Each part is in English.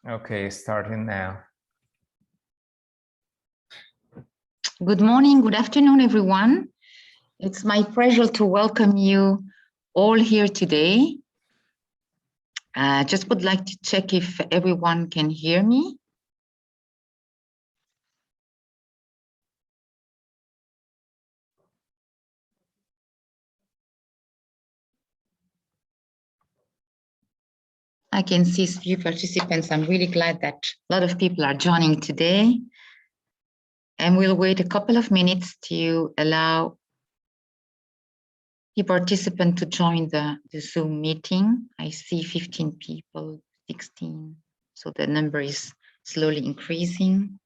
Okay, starting now. Good morning, good afternoon, everyone. It's my pleasure to welcome you all here today. Just would like to check if everyone can hear me. I can see a few participants. I'm really glad that a lot of people are joining today. And we'll wait a couple of minutes to allow the participant to join the Zoom meeting. I see 15 people, 16. So the number is slowly increasing.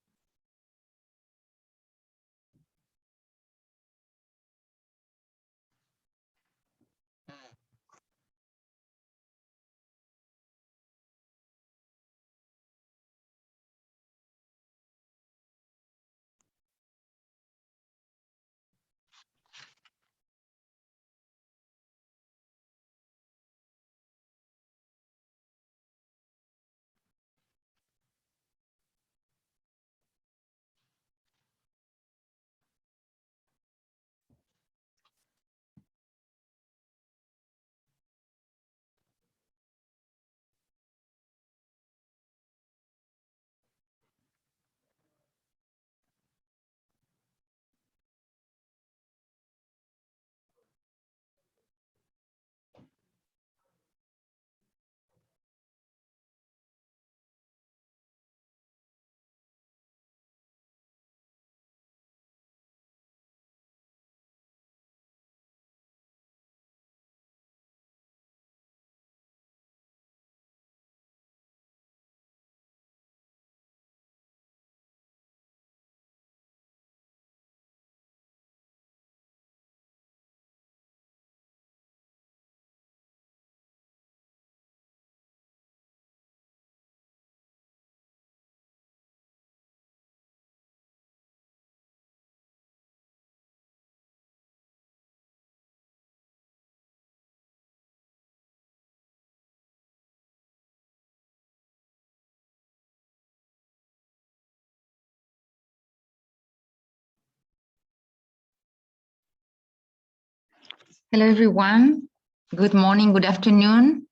Hello, everyone. Good morning, good afternoon,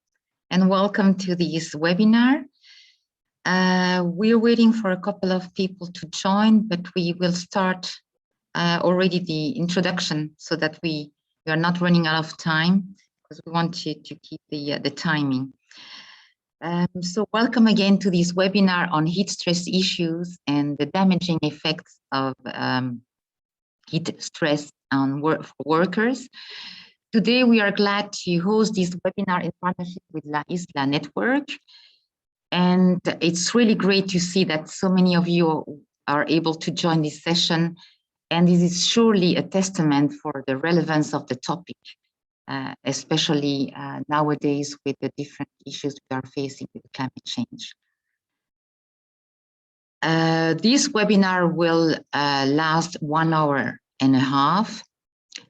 and welcome to this webinar. We're waiting for a couple of people to join, but we will start already the introduction so that we are not running out of time because we want to keep the timing. So welcome again to this webinar on heat stress issues and the damaging effects of heat stress on workers. Today, we are glad to host this webinar in partnership with Isla Network. And it's really great to see that so many of you are able to join this session. And this is surely a testament for the relevance of the topic, especially nowadays with the different issues we are facing with climate change. This webinar will last 1 hour and a half.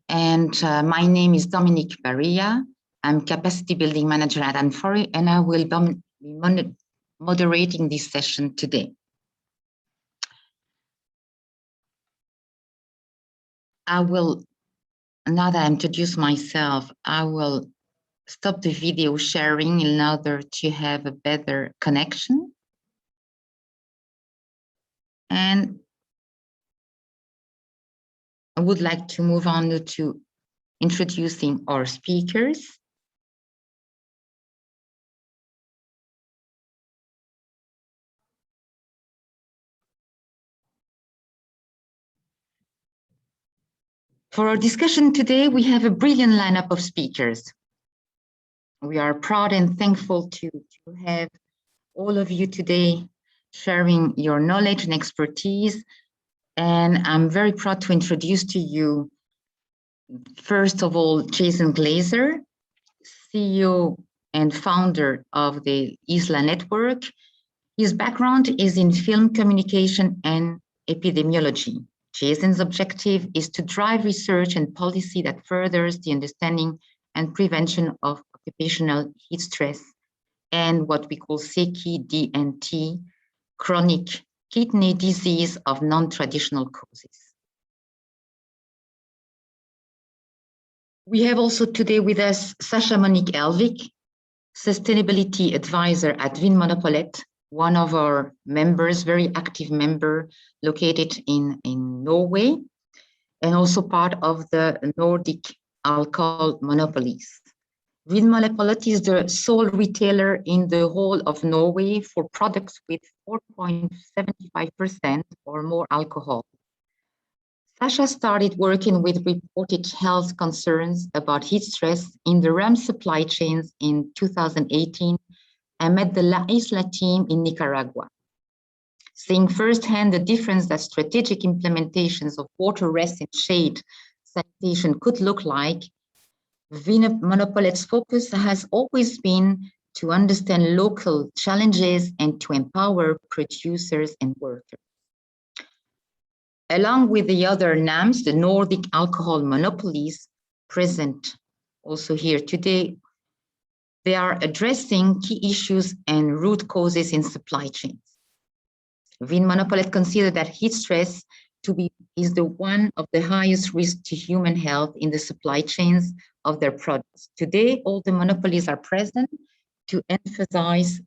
And my name is Dominique Barilla. I'm Capacity Building Manager at Amfori, and I will be moderating this session today. I will, now that I introduce myself, I will stop the video sharing in order to have a better connection. And I would like to move on to introducing our speakers. For our discussion today, we have a brilliant lineup of speakers. We are proud and thankful to have all of you today sharing your knowledge and expertise. And I'm very proud to introduce to you, first of all, Jason Glazer, CEO and founder of the Isla Network. His background is in film communication and epidemiology. Jason's objective is to drive research and policy that furthers the understanding and prevention of occupational heat stress and what we call CKD&T, chronic kidney disease of non-traditional causes. We have also today with us Sasha Monique Elvik, Sustainability Advisor at Vinmonopolet, one of our members, very active member located in Norway, and also part of the Nordic alcohol monopolies. Vinmonopolet is the sole retailer in the whole of Norway for products with 4.75% or more alcohol. Sasha started working with reported health concerns about heat stress in the rum supply chains in 2018 and met the La Isla team in Nicaragua. Seeing firsthand the difference that strategic implementations of water rest and shade sanitation could look like, Vinmonopolet's focus has always been to understand local challenges and to empower producers and workers. Along with the other NAMs, the Nordic alcohol monopolies present also here today, they are addressing key issues and root causes in supply chains. Vinmonopolet considers that heat stress is the one of the highest risk to human health in the supply chains of their products. Today, all the monopolies are present to emphasize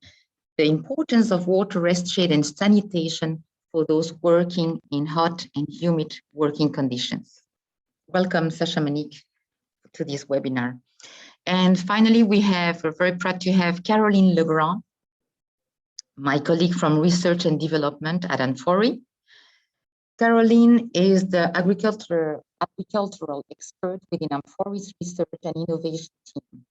the importance of water rest, shade, and sanitation for those working in hot and humid working conditions. Welcome, Sasha Monique, to this webinar. And finally, we're very proud to have Caroline Legrand, my colleague from Research and Development at amfori. Caroline is the agricultural expert within amfori's Research and Innovation team.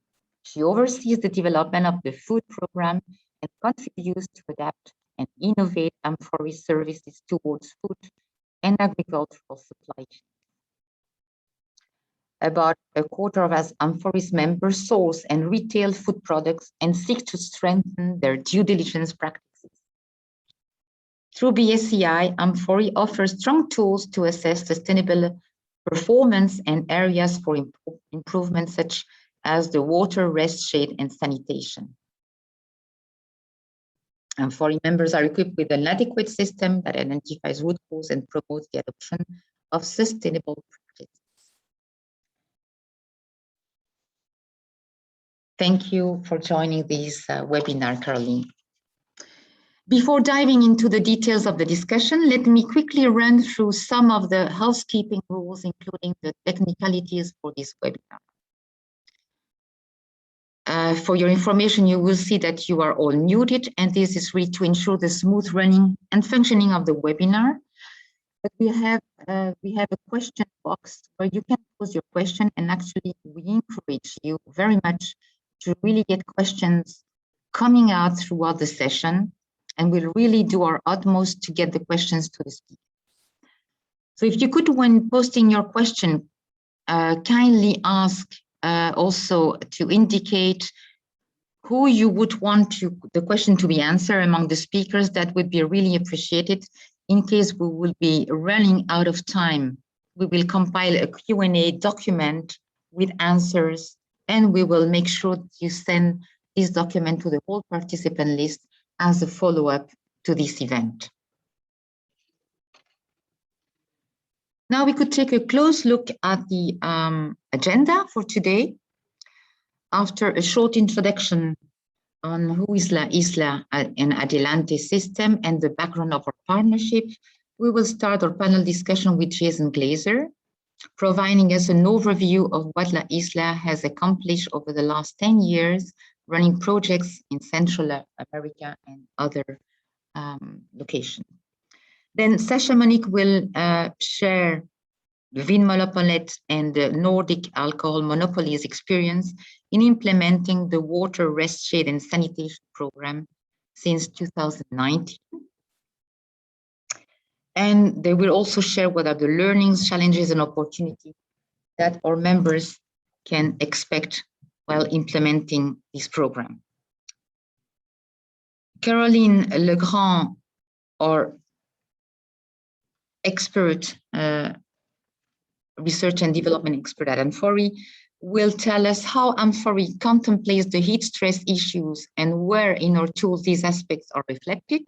She oversees the development of the food program and contributes to adapt and innovate amfori services towards food and agricultural supply chain. About a quarter of us amfori's members source and retail food products and seek to strengthen their due diligence practices. Through BSCI, amfori offers strong tools to assess sustainable performance and areas for improvement, such as the water, rest, shade, and sanitation. Amfori members are equipped with an adequate system that identifies root cause and promotes the adoption of sustainable practices. Thank you for joining this webinar, Caroline. Before diving into the details of the discussion, let me quickly run through some of the housekeeping rules, including the technicalities for this webinar. For your information, you will see that you are all muted, and this is really to ensure the smooth running and functioning of the webinar. But we have a question box where you can pose your question, and actually we encourage you very much to really get questions coming out throughout the session, and we'll really do our utmost to get the questions to the speaker. So if you could, when posting your question, kindly ask also to indicate who you would want the question to be answered among the speakers. That would be really appreciated. In case we will be running out of time, we will compile a Q&A document with answers, and we will make sure that you send this document to the whole participant list as a follow-up to this event. Now we could take a close look at the agenda for today. After a short introduction on who is La Isla and Adelante system and the background of our partnership, we will start our panel discussion with Jason Glazer, providing us an overview of what La Isla has accomplished over the last 10 years, running projects in Central America and other locations. Then Sasha Monique will share the Vinmonopolet and the Nordic alcohol monopolies experience in implementing the water, rest, shade, and sanitation program since 2019. And they will also share what are the learnings, challenges, and opportunities that our members can expect while implementing this program. Caroline Legrand, our expert, research and development expert at amfori, will tell us how amfori contemplates the heat stress issues and where in our tools these aspects are reflected.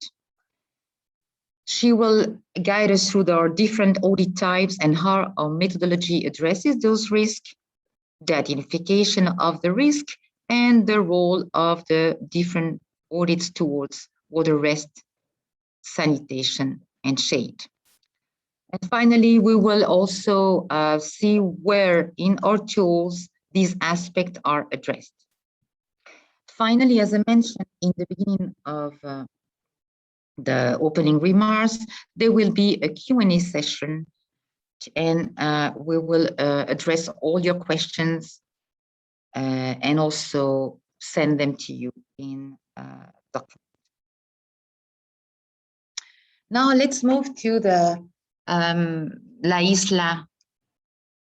She will guide us through our different audit types and how our methodology addresses those risks, the identification of the risk, and the role of the different audits towards water rest, sanitation, and shade. And finally, we will also see where in our tools these aspects are addressed. Finally, as I mentioned in the beginning of the opening remarks, there will be a Q&A session, and we will address all your questions and also send them to you in document. Now let's move to the La Isla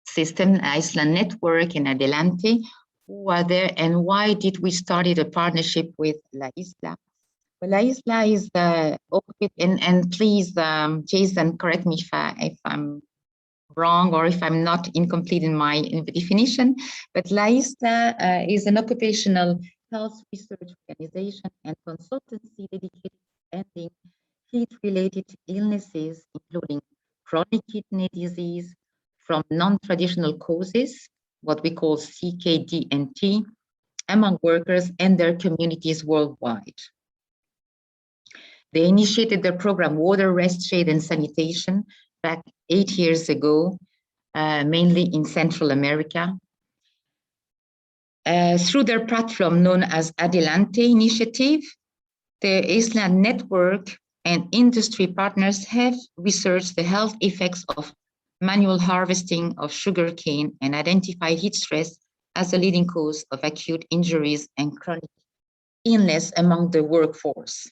system, Isla Network and Adelante, who are there, and why did we started a partnership with La Isla? Well, La Isla is and please, Jason, correct me if I'm wrong or if I'm not incomplete in my definition, but La Isla is an occupational health research organization and consultancy dedicated to ending heat-related illnesses, including chronic kidney disease from non-traditional causes, what we call CKD&T, among workers and their communities worldwide. They initiated their program Water, Rest, Shade, and Sanitation back 8 years ago, mainly in Central America. Through their platform known as Adelante Initiative, the Isla Network and industry partners have researched the health effects of manual harvesting of sugarcane and identified heat stress as a leading cause of acute injuries and chronic illness among the workforce.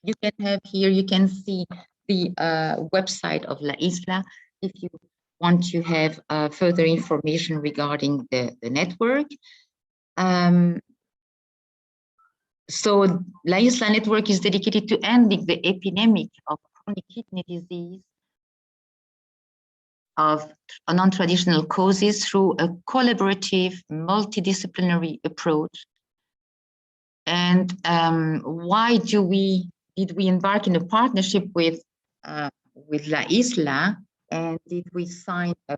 You can have here, you can see the website of La Isla if you want to have further information regarding the network. So La Isla Network is dedicated to ending the epidemic of chronic kidney disease of non-traditional causes through a collaborative, multidisciplinary approach. And why did we embark in a partnership with La Isla, and did we sign a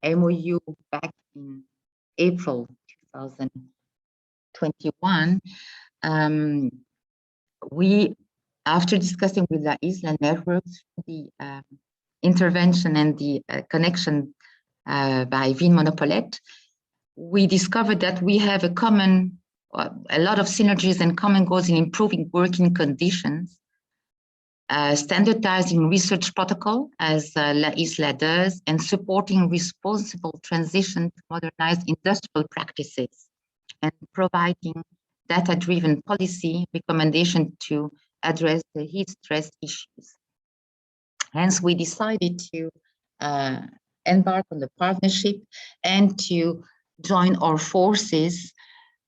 MOU back in April 2021? We, after discussing with La Isla Network, the intervention and the connection by Vin Monopolette, we discovered that we have a lot of synergies and common goals in improving working conditions, standardizing research protocol as La Isla does, and supporting responsible transition to modernized industrial practices, and providing data-driven policy recommendation to address the heat stress issues. Hence, we decided to embark on the partnership and to join our forces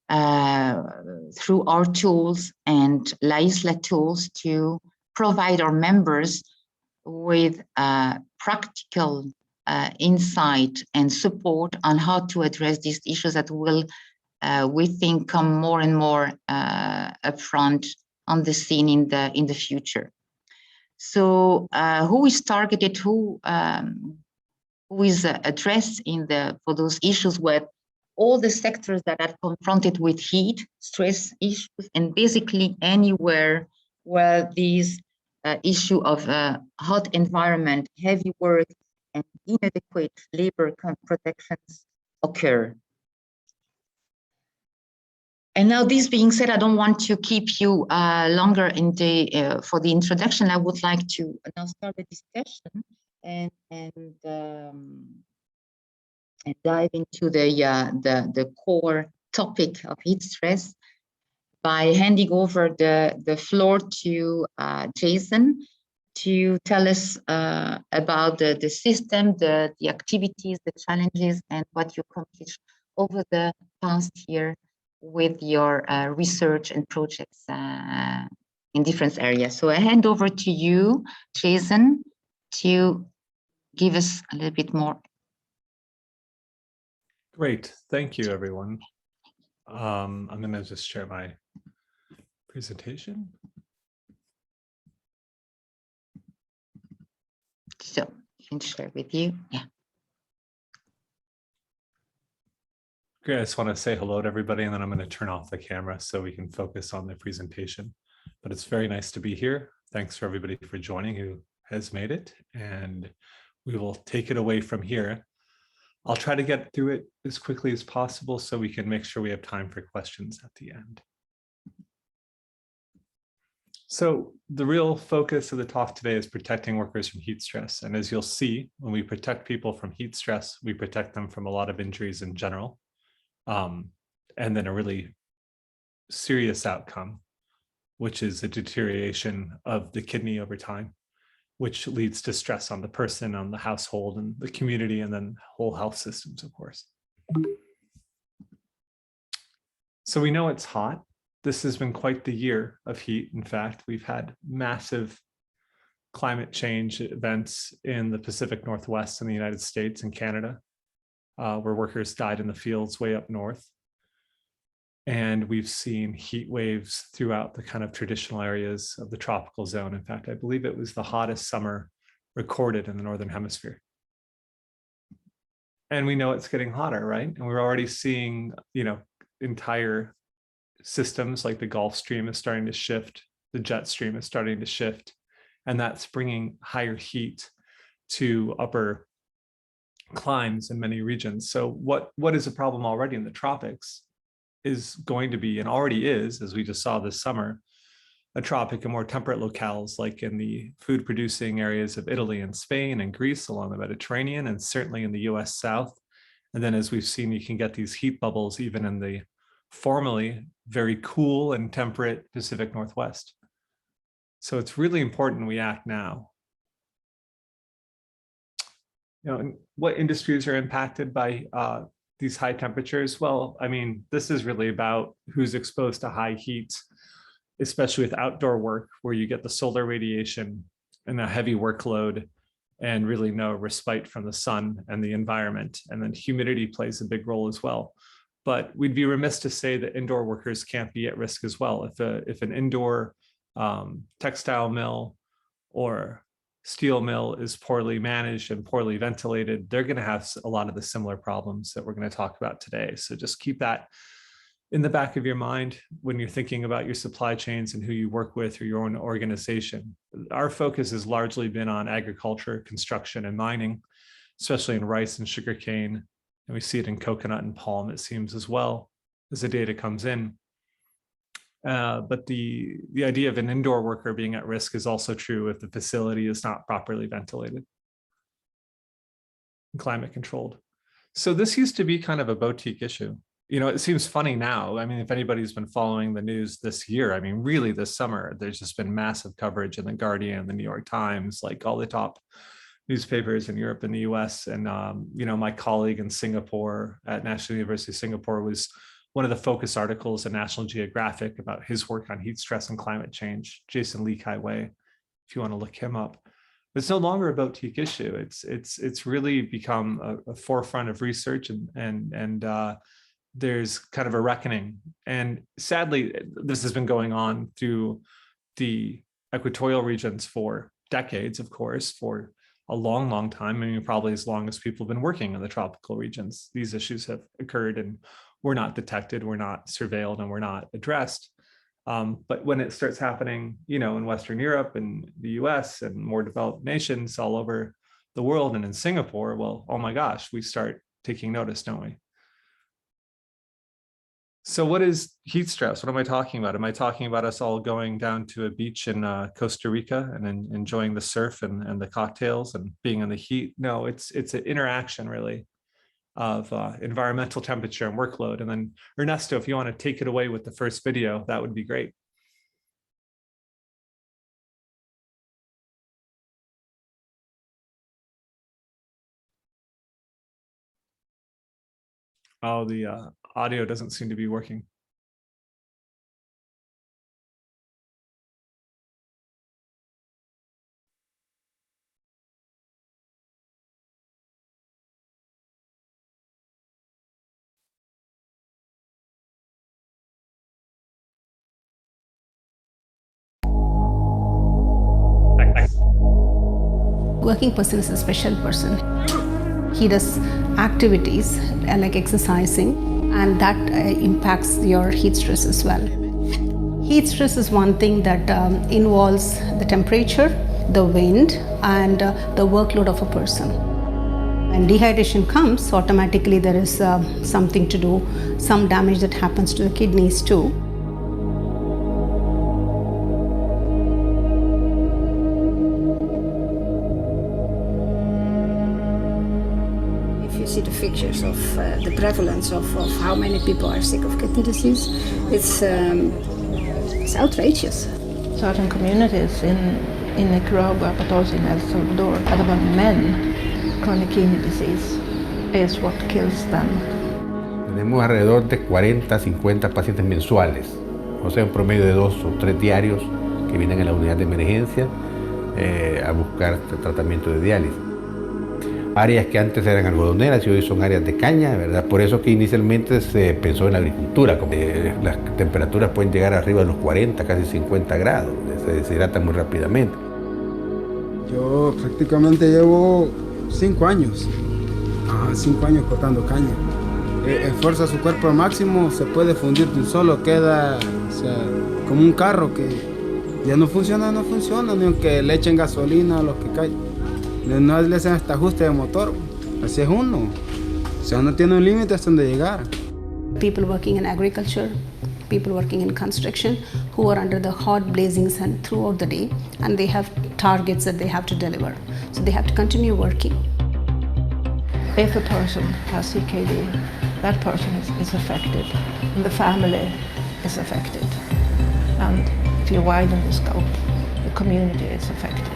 through our tools and La Isla tools to provide our members with practical insight and support on how to address these issues that will, we think, come more and more upfront on the scene in the future. So who is targeted, who is addressed for those issues where all the sectors that are confronted with heat, stress issues, and basically anywhere where these issue of hot environment, heavy work, and inadequate labor protections occur. And now, this being said, I don't want to keep you longer for the introduction. I would like to now start the discussion and dive into the core topic of heat stress by handing over the floor to Jason to tell us about the system, the activities, the challenges, and what you accomplished over the past year with your research and projects in different areas. So I hand over to you, Jason, to give us a little bit more. Great, thank you, everyone. I'm going to just share my presentation. So I can share with you. Yeah. Great, I just want to say hello to everybody, and then I'm going to turn off the camera so we can focus on the presentation. But it's very nice to be here. Thanks for everybody for joining who has made it, and we will take it away from here. I'll try to get through it as quickly as possible so we can make sure we have time for questions at the end. So the real focus of the talk today is protecting workers from heat stress. And as you'll see, when we protect people from heat stress, we protect them from a lot of injuries in general. And then a really serious outcome, which is a deterioration of the kidney over time, which leads to stress on the person, on the household, and the community, and then whole health systems, of course. So we know it's hot. This has been quite the year of heat. In fact, we've had massive climate change events in the Pacific Northwest in the United States and Canada, where workers died in the fields way up north. And we've seen heat waves throughout the kind of traditional areas of the tropical zone. In fact, I believe it was the hottest summer recorded in the Northern Hemisphere. And we know it's getting hotter, right? And we're already seeing, entire systems like the Gulf Stream is starting to shift, the jet stream is starting to shift, and that's bringing higher heat to upper climes in many regions. So what is a problem already in the tropics is going to be, and already is, as we just saw this summer, a tropic in more temperate locales, like in the food producing areas of Italy and Spain and Greece along the Mediterranean, and certainly in the US South. And then as we've seen, you can get these heat bubbles even in the formerly very cool and temperate Pacific Northwest. So it's really important we act now. What industries are impacted by these high temperatures? Well, I mean, this is really about who's exposed to high heat, especially with outdoor work where you get the solar radiation and a heavy workload and really no respite from the sun and the environment. And then humidity plays a big role as well. But we'd be remiss to say that indoor workers can't be at risk as well. If an indoor textile mill or steel mill is poorly managed and poorly ventilated, they're going to have a lot of the similar problems that we're going to talk about today. So just keep that in the back of your mind when you're thinking about your supply chains and who you work with or your own organization. Our focus has largely been on agriculture, construction, and mining, especially in rice and sugarcane. And we see it in coconut and palm, it seems, as well as the data comes in. But the idea of an indoor worker being at risk is also true if the facility is not properly ventilated and climate controlled. So this used to be kind of a boutique issue. It seems funny now. I mean, if anybody's been following the news this year, I mean, really this summer, there's just been massive coverage in the Guardian, the New York Times, like all the top newspapers in Europe and the US. And, my colleague in Singapore at National University of Singapore was one of the focus articles in National Geographic about his work on heat stress and climate change, Jason Lee Kai Wei, if you want to look him up. But it's no longer a boutique issue. It's really become a forefront of research, and there's kind of a reckoning. And sadly, this has been going on through the equatorial regions for decades, of course, for a long, long time. I mean, probably as long as people have been working in the tropical regions, these issues have occurred and we're not detected, we're not surveilled, and we're not addressed. But when it starts happening, in Western Europe and the US and more developed nations all over the world and in Singapore, well, oh my gosh, we start taking notice, don't we? So what is heat stress? What am I talking about? Am I talking about us all going down to a beach in Costa Rica and then enjoying the surf and the cocktails and being in the heat? No, it's an interaction really of environmental temperature and workload. And then Ernesto, if you want to take it away with the first video, that would be great. Oh, the audio doesn't seem to be working. working person is a special person. He does activities like exercising, and that impacts your heat stress as well. Heat stress is one thing that involves the temperature, the wind, and the workload of a person. When dehydration comes, automatically there is something to do, some damage that happens to the kidneys too. If you see the figures of the prevalence of how many people are sick of kidney disease, it's outrageous. Certain communities in Nicaragua, but also in El Salvador, at about men, chronic kidney disease is what kills them. Tenemos alrededor de 40, 50 pacientes mensuales, o sea, un promedio de 2 o 3 diarios que vienen a la unidad de emergencia a buscar tratamiento de diálisis. Áreas que antes eran algodoneras y hoy son áreas de caña, ¿verdad? Por eso que inicialmente se pensó en la agricultura. Las temperaturas pueden llegar arriba de los 40, casi 50 grados, se deshidratan muy rápidamente. Yo prácticamente llevo 5 años, 5 años cortando caña. Esfuerza su cuerpo al máximo, se puede fundir de un solo, queda como un carro que ya no funciona, ni aunque le echen gasolina a los que caen. No le hacen hasta ajuste de motor, así es uno. O sea, uno tiene un límite hasta donde llegar. People working in agriculture, people working in construction, who are under the hot blazing sun throughout the day, and they have targets that they have to deliver. So they have to continue working. If a person has CKD, that person is affected, and the family is affected. And if you widen the scope, the community is affected.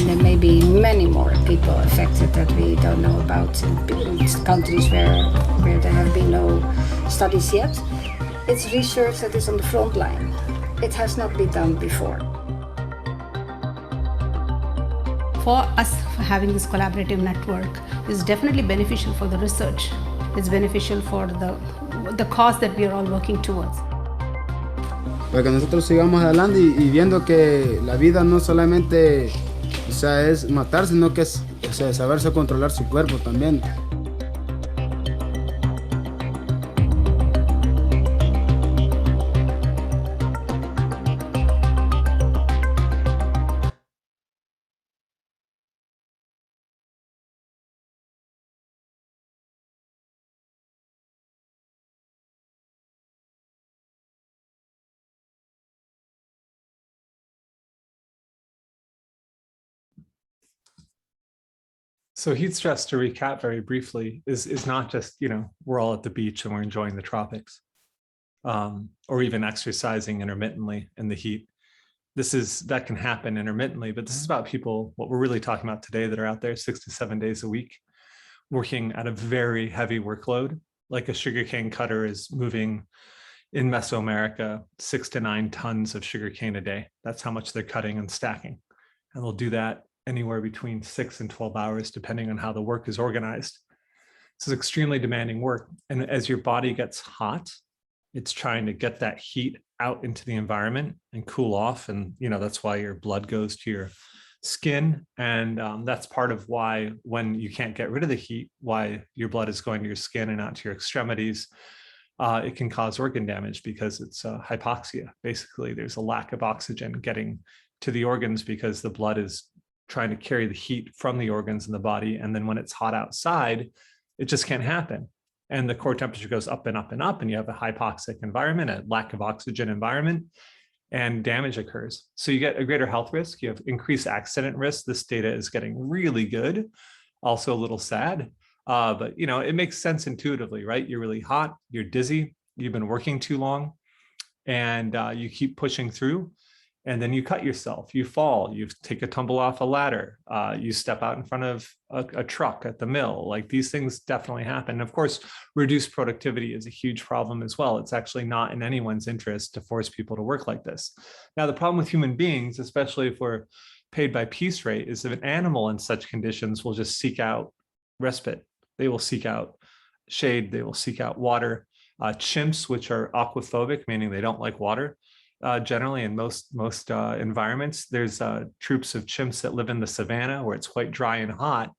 There may be many more people affected that we don't know about in countries where there have been no studies yet. It's research that is on the front line. It has not been done before. For us, having this collaborative network is definitely beneficial for the research. It's beneficial for the cause that we are all working towards. Para que nosotros sigamos adelante y viendo que la vida no solamente es matar, sino que es saberse controlar su cuerpo también. So heat stress, to recap very briefly, is not just, we're all at the beach and we're enjoying the tropics, or even exercising intermittently in the heat. That can happen intermittently, but this is about people, what we're really talking about today, that are out there 6 to 7 days a week, working at a very heavy workload. Like a sugarcane cutter is moving in Mesoamerica 6 to 9 tons of sugarcane a day. That's how much they're cutting and stacking. And they'll do that anywhere between 6 and 12 hours, depending on how the work is organized. This is extremely demanding work. And as your body gets hot, it's trying to get that heat out into the environment and cool off. And, that's why your blood goes to your skin. And that's part of why, when you can't get rid of the heat, why your blood is going to your skin and not to your extremities. It can cause organ damage because it's hypoxia. Basically, there's a lack of oxygen getting to the organs because the blood is trying to carry the heat from the organs in the body. And then when it's hot outside, it just can't happen. And the core temperature goes up and up and up, and you have a hypoxic environment, a lack of oxygen environment, and damage occurs. So you get a greater health risk. You have increased accident risk. This data is getting really good, also a little sad, but it makes sense intuitively, right? You're really hot, you're dizzy, you've been working too long, and you keep pushing through. And then you cut yourself, you fall, you take a tumble off a ladder, you step out in front of a truck at the mill. Like, these things definitely happen. And of course, reduced productivity is a huge problem as well. It's actually not in anyone's interest to force people to work like this. Now, the problem with human beings, especially if we're paid by piece rate, is that an animal in such conditions will just seek out respite. They will seek out shade, they will seek out water. Chimps, which are aquaphobic, meaning they don't like water, generally in most environments. There's troops of chimps that live in the savannah where it's quite dry and hot,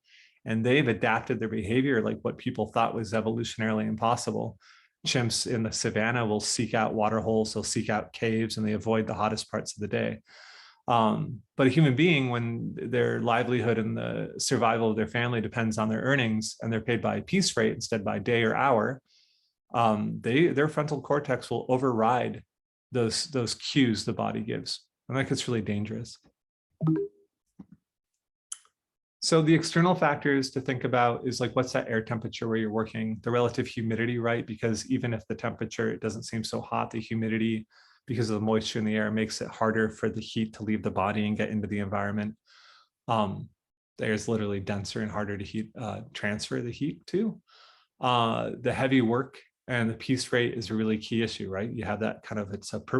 and they've adapted their behavior like what people thought was evolutionarily impossible. Chimps in the savannah will seek out water holes, they'll seek out caves, and they avoid the hottest parts of the day. But a human being, when their livelihood and the survival of their family depends on their earnings and they're paid by piece rate instead by day or hour, their frontal cortex will override those cues the body gives. And that gets really dangerous. So the external factors to think about is like, what's that air temperature where you're working, the relative humidity, right? Because even if the temperature, it doesn't seem so hot, the humidity, because of the moisture in the air, makes it harder for the heat to leave the body and get into the environment. The air is literally denser and harder to transfer the heat to. The heavy work and the piece rate is a really key issue, right? You have that kind of,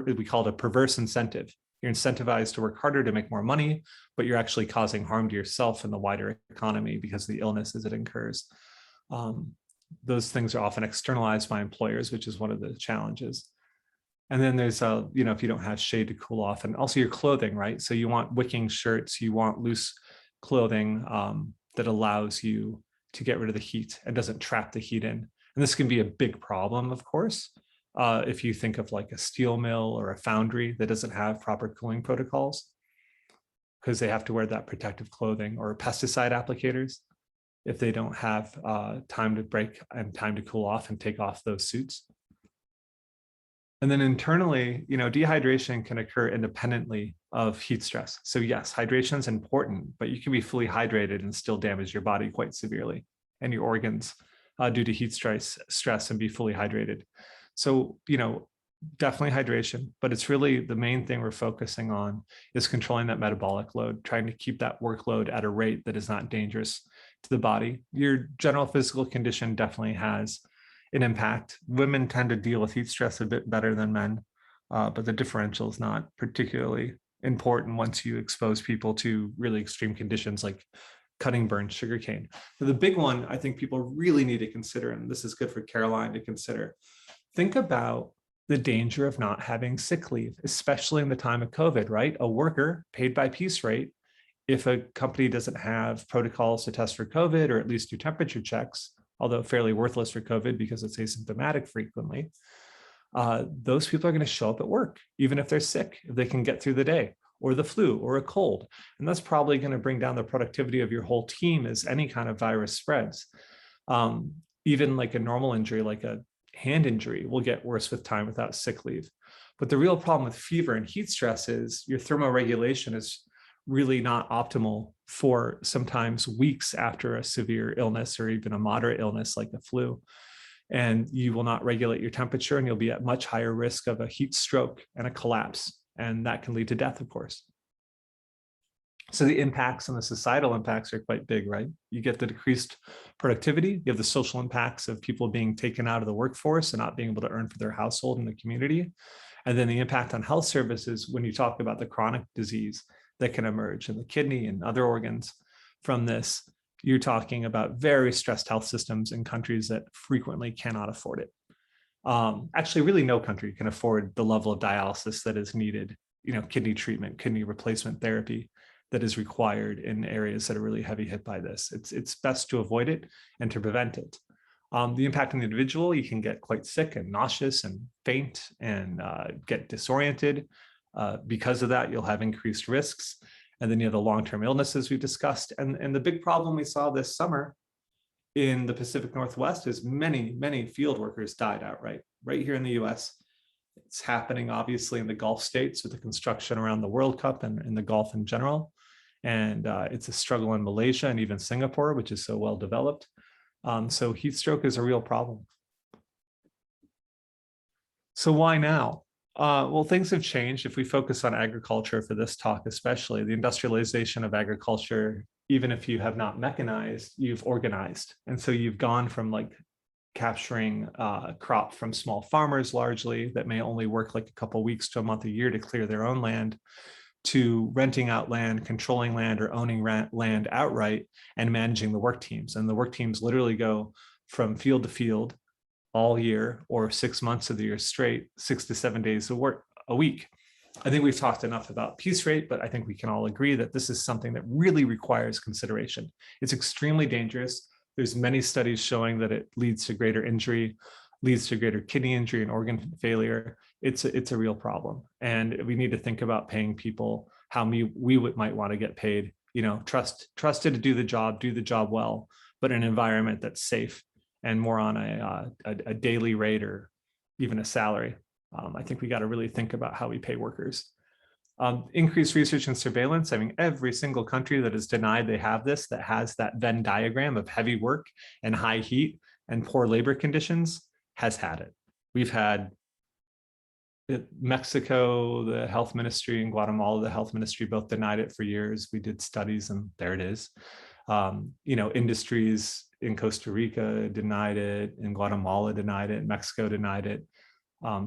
we call it a perverse incentive. You're incentivized to work harder to make more money, but you're actually causing harm to yourself and the wider economy because of the illnesses it incurs. Those things are often externalized by employers, which is one of the challenges. And then there's, if you don't have shade to cool off, and also your clothing, right? So you want wicking shirts, you want loose clothing that allows you to get rid of the heat and doesn't trap the heat in. And this can be a big problem, of course, if you think of like a steel mill or a foundry that doesn't have proper cooling protocols, because they have to wear that protective clothing, or pesticide applicators, if they don't have time to break and time to cool off and take off those suits. And then internally, dehydration can occur independently of heat stress. So yes, hydration is important, but you can be fully hydrated and still damage your body quite severely and your organs due to heat stress and be fully hydrated. So, definitely hydration, but it's really the main thing we're focusing on is controlling that metabolic load, trying to keep that workload at a rate that is not dangerous to the body. Your general physical condition definitely has an impact. Women tend to deal with heat stress a bit better than men, but the differential is not particularly important once you expose people to really extreme conditions like cutting burn sugarcane. So the big one I think people really need to consider, and this is good for Caroline to consider, think about the danger of not having sick leave, especially in the time of COVID, right? A worker paid by piece rate, if a company doesn't have protocols to test for COVID or at least do temperature checks, although fairly worthless for COVID because it's asymptomatic frequently, those people are going to show up at work, even if they're sick, if they can get through the day, or the flu, or a cold. And that's probably going to bring down the productivity of your whole team as any kind of virus spreads. Even like a normal injury, like a hand injury, will get worse with time without sick leave. But the real problem with fever and heat stress is your thermoregulation is really not optimal for sometimes weeks after a severe illness or even a moderate illness like the flu. And you will not regulate your temperature, and you'll be at much higher risk of a heat stroke and a collapse. And that can lead to death, of course. So the impacts and the societal impacts are quite big, right? You get the decreased productivity, you have the social impacts of people being taken out of the workforce and not being able to earn for their household and the community. And then the impact on health services when you talk about the chronic disease that can emerge in the kidney and other organs from this. You're talking about very stressed health systems in countries that frequently cannot afford it. Actually, really no country can afford the level of dialysis that is needed, kidney treatment, kidney replacement therapy that is required in areas that are really heavy hit by this. It's best to avoid it and to prevent it. The impact on the individual, you can get quite sick and nauseous and faint and get disoriented. Because of that, you'll have increased risks. And then you have the long-term illnesses we've discussed. And the big problem we saw this summer in the Pacific Northwest is many field workers died outright, right here in the US. It's happening obviously in the Gulf states with the construction around the World Cup and in the Gulf in general. And it's a struggle in Malaysia and even Singapore, which is so well developed. So heat stroke is a real problem. So why now? Well, things have changed. If we focus on agriculture for this talk, especially the industrialization of agriculture, even if you have not mechanized, you've organized. And so you've gone from like capturing crop from small farmers largely that may only work like a couple weeks to a month a year to clear their own land, to renting out land, controlling land, or owning land outright and managing the work teams. And the work teams literally go from field to field all year or 6 months of the year straight, 6 to 7 days of work a week. I think we've talked enough about piece rate, but I think we can all agree that this is something that really requires consideration. It's extremely dangerous. There's many studies showing that it leads to greater injury, leads to greater kidney injury and organ failure. It's a real problem. And we need to think about paying people how we might want to get paid, you know, trusted to do the job well, but in an environment that's safe and more on a daily rate or even a salary. I think we got to really think about how we pay workers. Increased research and surveillance. I mean, every single country that is denied they have this, that has that Venn diagram of heavy work and high heat and poor labor conditions, has had it. We've had Mexico, the health ministry, and Guatemala, the health ministry, both denied it for years. We did studies and there it is. You know, industries in Costa Rica denied it, in Guatemala denied it, Mexico denied it.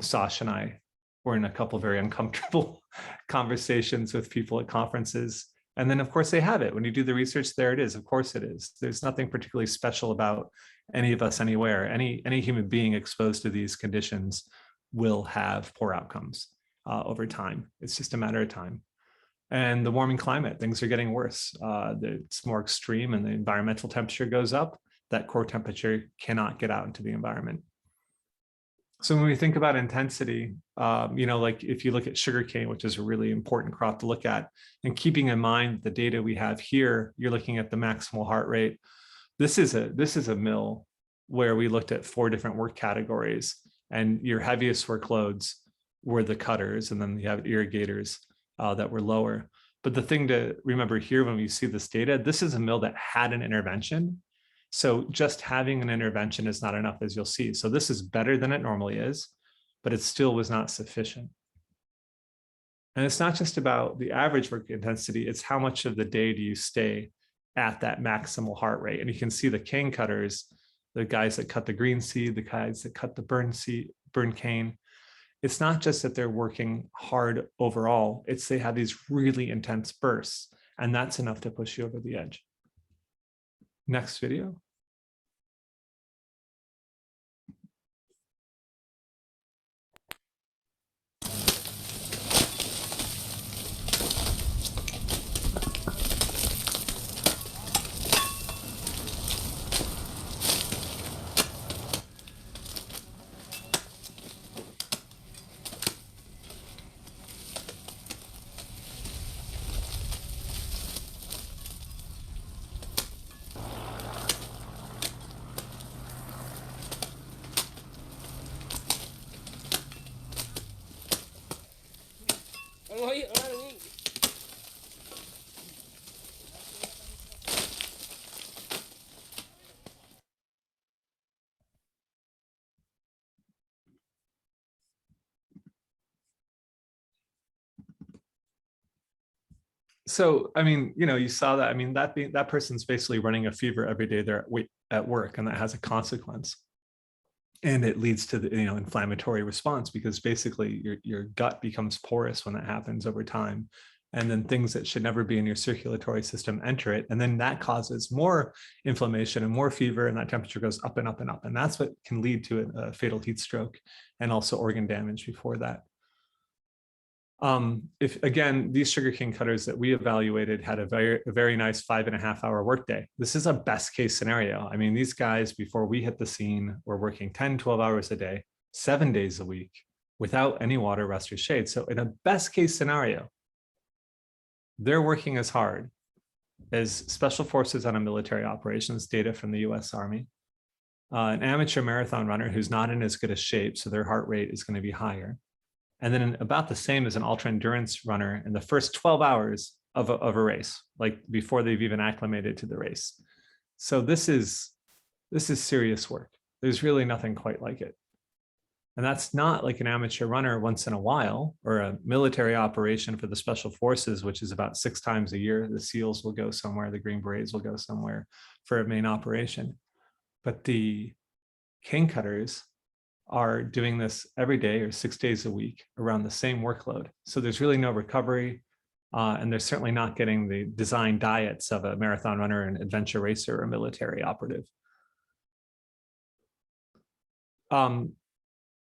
Sasha and I were in a couple of very uncomfortable conversations with people at conferences. And then of course they have it. When you do the research, there it is. Of course it is. There's nothing particularly special about any of us anywhere. Any human being exposed to these conditions will have poor outcomes over time. It's just a matter of time. And the warming climate, things are getting worse. It's more extreme and the environmental temperature goes up. That core temperature cannot get out into the environment. So when we think about intensity, you know, like if you look at sugarcane, which is a really important crop to look at, and keeping in mind the data we have here, you're looking at the maximal heart rate. This is a mill where we looked at 4 different work categories, and your heaviest workloads were the cutters, and then you have irrigators that were lower. But the thing to remember here when we see this data, this is a mill that had an intervention. So just having an intervention is not enough, as you'll see. So this is better than it normally is, but it still was not sufficient. And it's not just about the average work intensity, it's how much of the day do you stay at that maximal heart rate. And you can see the cane cutters, the guys that cut the green seed, the guys that cut the burn cane. It's not just that they're working hard overall, it's they have these really intense bursts, and that's enough to push you over the edge. Next video. So, I mean, you know, you saw that. I mean, that person's basically running a fever every day they're at work, and that has a consequence. And it leads to the, you know, inflammatory response, because basically your gut becomes porous when that happens over time. And then things that should never be in your circulatory system enter it. And then that causes more inflammation and more fever, and that temperature goes up and up and up. And that's what can lead to a fatal heat stroke and also organ damage before that. If again, these sugarcane cutters that we evaluated had a very nice 5.5-hour workday. This is a best case scenario. I mean, these guys, before we hit the scene, were working 10, 12 hours a day, 7 days a week, without any water, rest, or shade. So in a best case scenario, they're working as hard as special forces on a military operations, data from the US Army, an amateur marathon runner who's not in as good a shape, so their heart rate is going to be higher. And then about the same as an ultra endurance runner in the first 12 hours of a race, like before they've even acclimated to the race. So this is serious work. There's really nothing quite like it. And that's not like an amateur runner once in a while, or a military operation for the special forces, which is about 6 times a year. The SEALs will go somewhere, the Green Berets will go somewhere for a main operation. But the cane cutters are doing this every day or 6 days a week around the same workload. So there's really no recovery, and they're certainly not getting the design diets of a marathon runner, an adventure racer, or a military operative.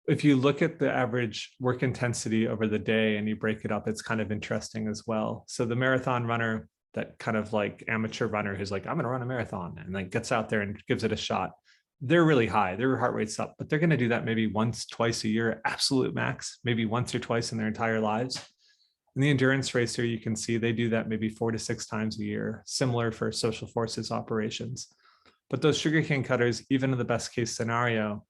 if you look at the average work intensity over the day and you break it up, it's kind of interesting as well. So the marathon runner, that kind of like amateur runner who's like, I'm going to run a marathon, and then gets out there and gives it a shot, they're really high, their heart rate's up, but they're going to do that maybe once, twice a year, absolute max, maybe once or twice in their entire lives. And the endurance racer, you can see they do that maybe 4 to 6 times a year, similar for social forces operations. But those sugarcane cutters, even in the best case scenario,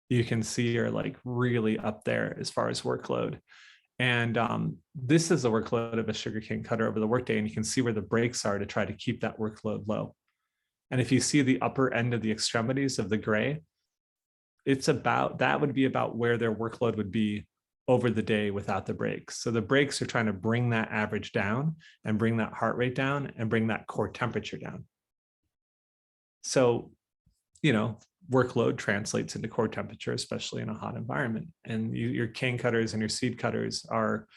you can see are like really up there as far as workload. And this is the workload of a sugarcane cutter over the workday, and you can see where the breaks are to try to keep that workload low. And if you see the upper end of the extremities of the gray, it's about, that would be about where their workload would be over the day without the breaks. So the breaks are trying to bring that average down and bring that heart rate down and bring that core temperature down. So, you know, workload translates into core temperature, especially in a hot environment. And your cane cutters and your seed cutters are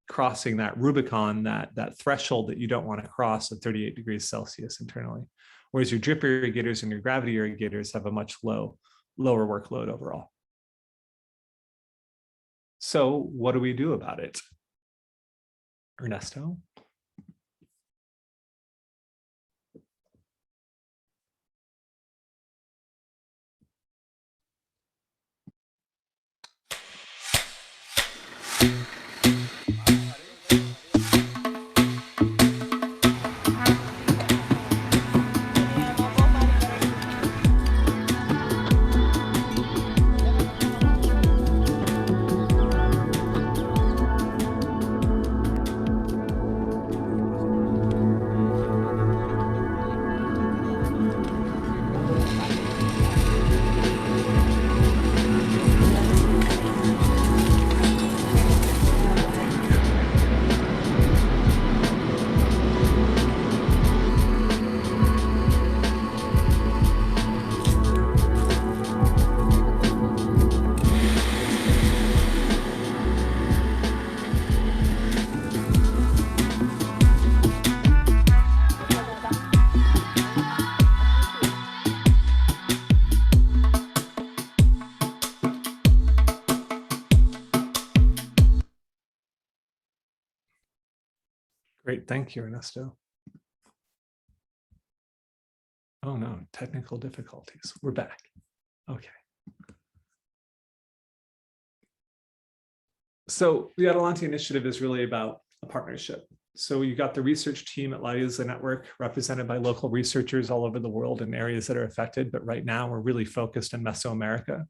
crossing that Rubicon, that threshold that you don't want to cross at 38 degrees Celsius internally. Whereas your drip irrigators and your gravity irrigators have a much lower workload overall. So what do we do about it? Ernesto? Great, thank you, Ernesto. Oh no, technical difficulties. We're back. Okay. So the Adelante Initiative is really about a partnership. So you got the research team at Isla Network, represented by local researchers all over the world in areas that are affected. But right now we're really focused in Mesoamerica.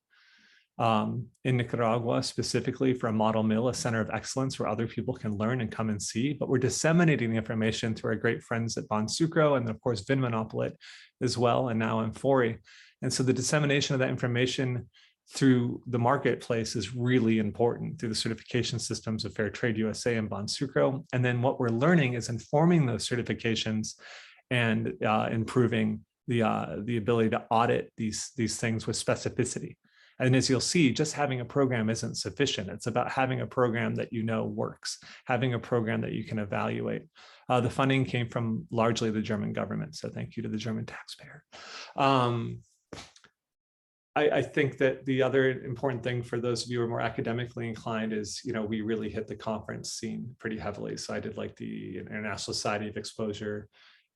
In Nicaragua, specifically for a model mill, a center of excellence where other people can learn and come and see, but we're disseminating the information to our great friends at Bonsucro and of course Vinmonopolit as well, and now amfori. And so the dissemination of that information through the marketplace is really important through the certification systems of Fair Trade USA and Bonsucro. And then what we're learning is informing those certifications and improving the ability to audit these things with specificity. And as you'll see, just having a program isn't sufficient. It's about having a program that you know works, having a program that you can evaluate. The funding came from largely the German government, so thank you to the German taxpayer. I think that the other important thing for those of you who are more academically inclined is, you know, we really hit the conference scene pretty heavily. So I did like the International Society of Exposure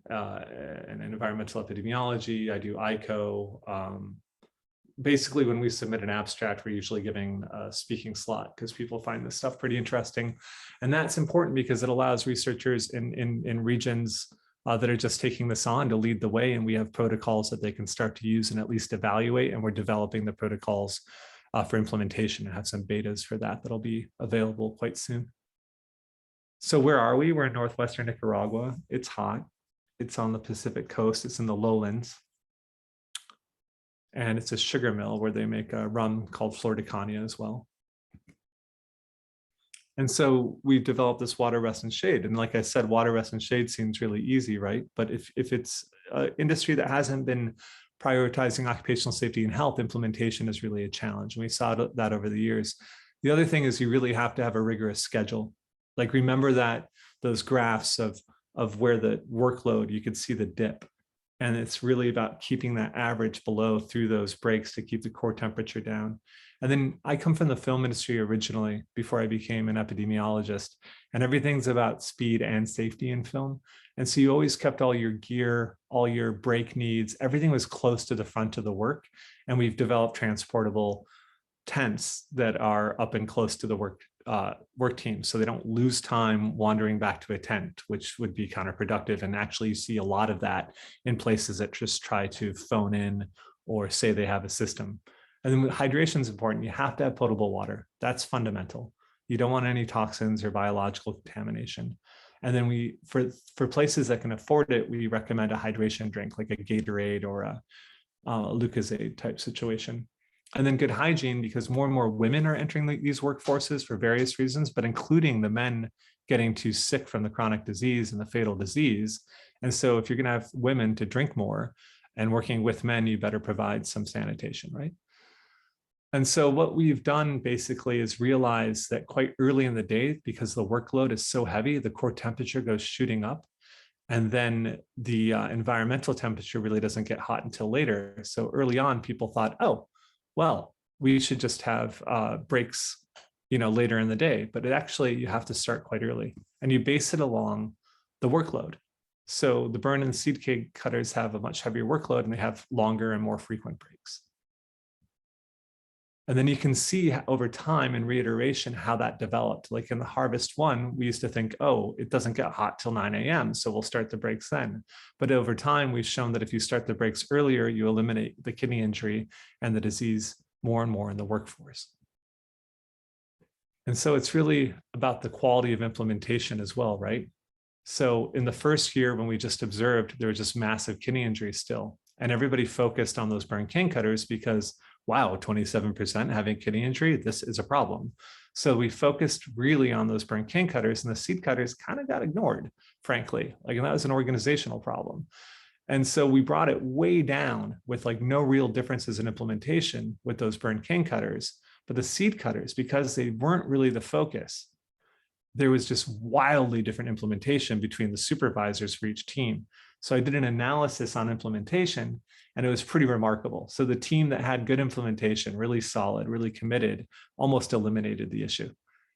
and Environmental Epidemiology. I do ICO. Basically, when we submit an abstract, we're usually giving a speaking slot because people find this stuff pretty interesting. And that's important because it allows researchers in regions that are just taking this on to lead the way. And we have protocols that they can start to use and at least evaluate. And we're developing the protocols for implementation and have some betas for that that'll be available quite soon. So where are we? We're in northwestern Nicaragua. It's hot. It's on the Pacific coast. It's in the lowlands. And it's a sugar mill where they make a rum called Flor de Caña as well. And so we've developed this water, rest, and shade. And like I said, water, rest, and shade seems really easy, right? But if it's an industry that hasn't been prioritizing occupational safety and health, implementation is really a challenge. And we saw that over the years. The other thing is you really have to have a rigorous schedule. Like remember that those graphs of where the workload, you could see the dip. And it's really about keeping that average below through those breaks to keep the core temperature down. And then I come from the film industry originally before I became an epidemiologist, and everything's about speed and safety in film. And so you always kept all your gear, all your brake needs, everything was close to the front of the work. And we've developed transportable tents that are up and close to the work team, so they don't lose time wandering back to a tent, which would be counterproductive. And actually you see a lot of that in places that just try to phone in or say they have a system. And then hydration is important. You have to have potable water. That's fundamental. You don't want any toxins or biological contamination. And then for places that can afford it, we recommend a hydration drink like a Gatorade or a Lucozade type situation. And then good hygiene, because more and more women are entering these workforces for various reasons, but including the men getting too sick from the chronic disease and the fatal disease. And so if you're going to have women to drink more and working with men, you better provide some sanitation, right? And so what we've done basically is realize that quite early in the day, because the workload is so heavy, the core temperature goes shooting up. And then the environmental temperature really doesn't get hot until later. So early on, people thought, oh, well, we should just have breaks, later in the day. But you have to start quite early, and you base it along the workload. So the burn and seed cake cutters have a much heavier workload, and they have longer and more frequent breaks. And then you can see over time and reiteration how that developed. Like in the harvest one, we used to think, oh, it doesn't get hot till 9 a.m., so we'll start the breaks then. But over time, we've shown that if you start the breaks earlier, you eliminate the kidney injury and the disease more and more in the workforce. And so it's really about the quality of implementation as well, right? So in the first year, when we just observed, there was just massive kidney injury still. And everybody focused on those burn cane cutters because, wow, 27% having kidney injury, this is a problem. So we focused really on those burn cane cutters, and the seed cutters kind of got ignored, frankly. And that was an organizational problem. And so we brought it way down with no real differences in implementation with those burn cane cutters. But the seed cutters, because they weren't really the focus, there was just wildly different implementation between the supervisors for each team. So I did an analysis on implementation, and it was pretty remarkable. So the team that had good implementation, really solid, really committed, almost eliminated the issue.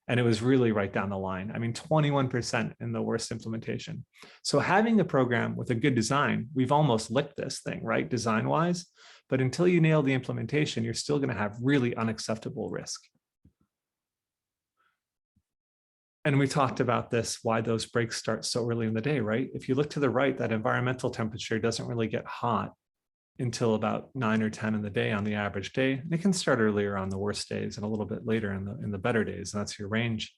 And it was really right down the line. 21% in the worst implementation. So having a program with a good design, we've almost licked this thing, right, design-wise. But until you nail the implementation, you're still going to have really unacceptable risk. And we talked about this, why those breaks start so early in the day, right? If you look to the right, that environmental temperature doesn't really get hot until about 9 or 10 in the day on the average day. And it can start earlier on the worst days and a little bit later in the better days, and that's your range.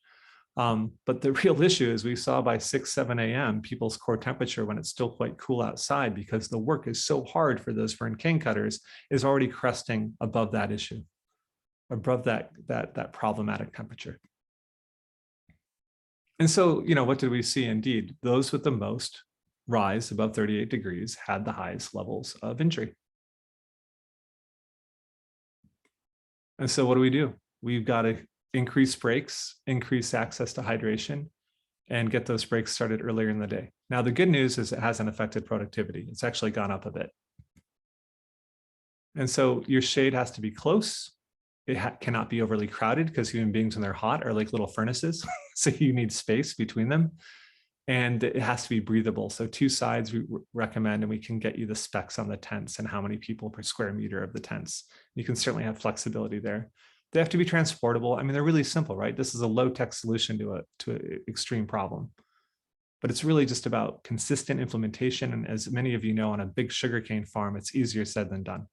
But the real issue is we saw by 6, 7 a.m. people's core temperature, when it's still quite cool outside, because the work is so hard for those burn cane cutters, is already cresting above that issue, above that problematic temperature. And so, what did we see? Indeed, those with the most rise above 38 degrees had the highest levels of injury. And so what do? We've got to increase breaks, increase access to hydration, and get those breaks started earlier in the day. Now, the good news is it hasn't affected productivity. It's actually gone up a bit. And so your shade has to be close. It cannot be overly crowded, because human beings, when they're hot, are like little furnaces. So you need space between them. And it has to be breathable. So 2 sides we recommend, and we can get you the specs on the tents and how many people per square meter of the tents. You can certainly have flexibility there. They have to be transportable. They're really simple, right? This is a low-tech solution to an extreme problem. But it's really just about consistent implementation. And as many of you know, on a big sugarcane farm, it's easier said than done.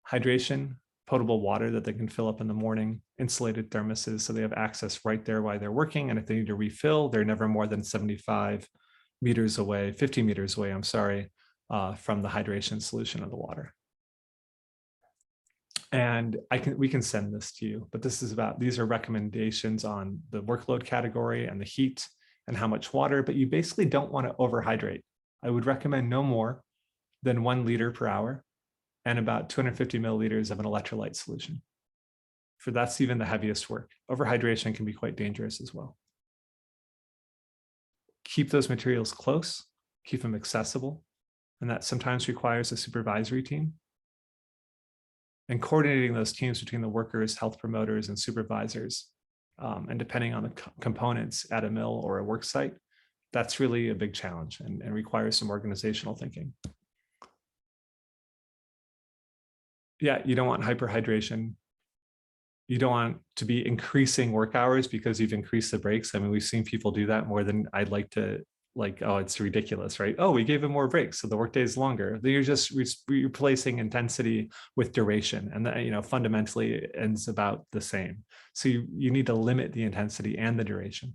Hydration, potable water that they can fill up in the morning, insulated thermoses so they have access right there while they're working. And if they need to refill, they're never more than 50 meters away, from the hydration solution of the water. And we can send this to you, but these are recommendations on the workload category and the heat and how much water, but you basically don't want to overhydrate. I would recommend no more than 1 liter per hour and about 250 milliliters of an electrolyte solution. That's even the heaviest work. Overhydration can be quite dangerous as well. Keep those materials close, keep them accessible. And that sometimes requires a supervisory team. And coordinating those teams between the workers, health promoters, and supervisors, and depending on the components at a mill or a work site, that's really a big challenge and requires some organizational thinking. Yeah, you don't want hyperhydration. You don't want to be increasing work hours because you've increased the breaks. I mean, we've seen people do that more than I'd like to, like, oh, it's ridiculous, right? Oh, we gave them more breaks, so the workday is longer. Then you're just replacing intensity with duration. And that, you know, fundamentally it ends about the same. So you need to limit the intensity and the duration.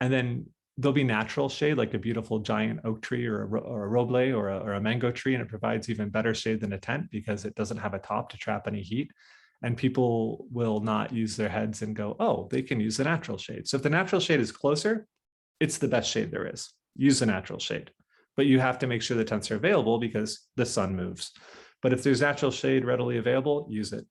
And then there'll be natural shade, like a beautiful giant oak tree or a roble or a mango tree, and it provides even better shade than a tent because it doesn't have a top to trap any heat. And people will not use their heads and go, oh, they can use the natural shade. So if the natural shade is closer, it's the best shade there is. Use the natural shade. But you have to make sure the tents are available because the sun moves. But if there's natural shade readily available, use it.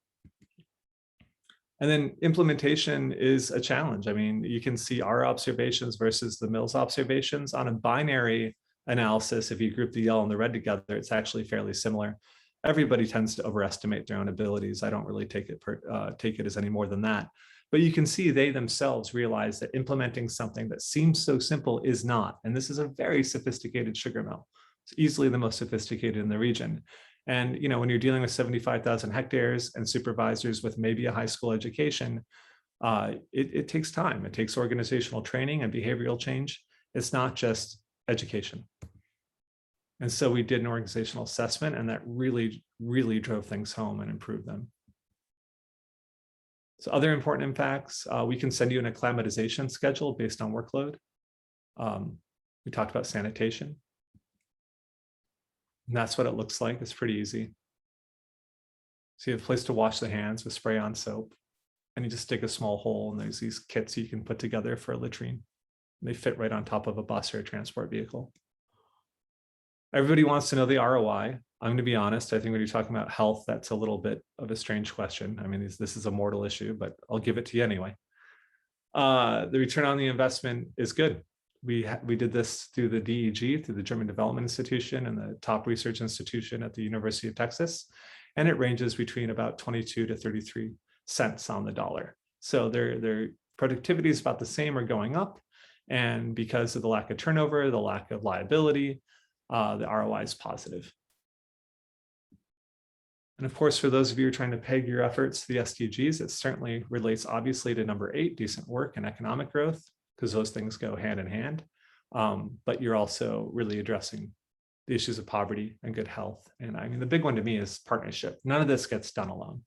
And then implementation is a challenge. I mean, you can see our observations versus the mill's observations. On a binary analysis, if you group the yellow and the red together, it's actually fairly similar. Everybody tends to overestimate their own abilities. I don't really take it as any more than that. But you can see they themselves realize that implementing something that seems so simple is not. And this is a very sophisticated sugar mill. It's easily the most sophisticated in the region. And you know, when you're dealing with 75,000 hectares and supervisors with maybe a high school education, it takes time. It takes organizational training and behavioral change. It's not just education. And so we did an organizational assessment, and that really, really drove things home and improved them. So other important impacts, we can send you an acclimatization schedule based on workload. We talked about sanitation. And that's what it looks like. It's pretty easy. So you have a place to wash the hands with spray-on soap, and you just dig a small hole, and there's these kits you can put together for a latrine. And they fit right on top of a bus or a transport vehicle. Everybody wants to know the ROI. I'm going to be honest. I think when you're talking about health, that's a little bit of a strange question. I mean, this is a mortal issue, but I'll give it to you anyway. The return on the investment is good. We did this through the DEG, through the German Development Institution and the top research institution at the University of Texas. And it ranges between about 22 to 33 cents on the dollar. So their productivity is about the same or going up. And because of the lack of turnover, the lack of liability, the ROI is positive. And of course, for those of you who are trying to peg your efforts to the SDGs, it certainly relates obviously to number 8, decent work and economic growth, because those things go hand in hand. But you're also really addressing the issues of poverty and good health. And I mean, the big one to me is partnership. None of this gets done alone.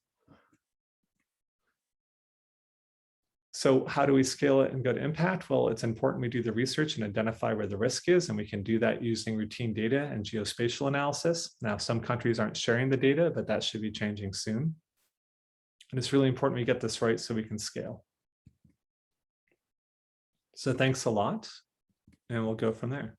So how do we scale it and go to impact? Well, it's important we do the research and identify where the risk is, and we can do that using routine data and geospatial analysis. Now, some countries aren't sharing the data, but that should be changing soon. And it's really important we get this right so we can scale. So thanks a lot, and we'll go from there.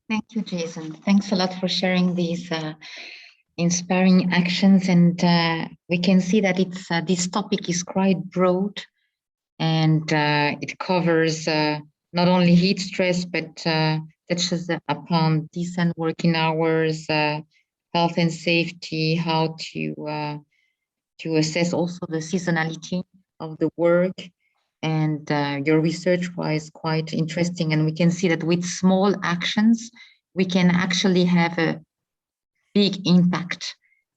Thank you, Jason. Thanks a lot for sharing these inspiring actions, and we can see that it's this topic is quite broad, and it covers not only heat stress, but touches upon decent working hours, health and safety, how to assess also the seasonality of the work. And your research was quite interesting, and we can see that with small actions, we can actually have a big impact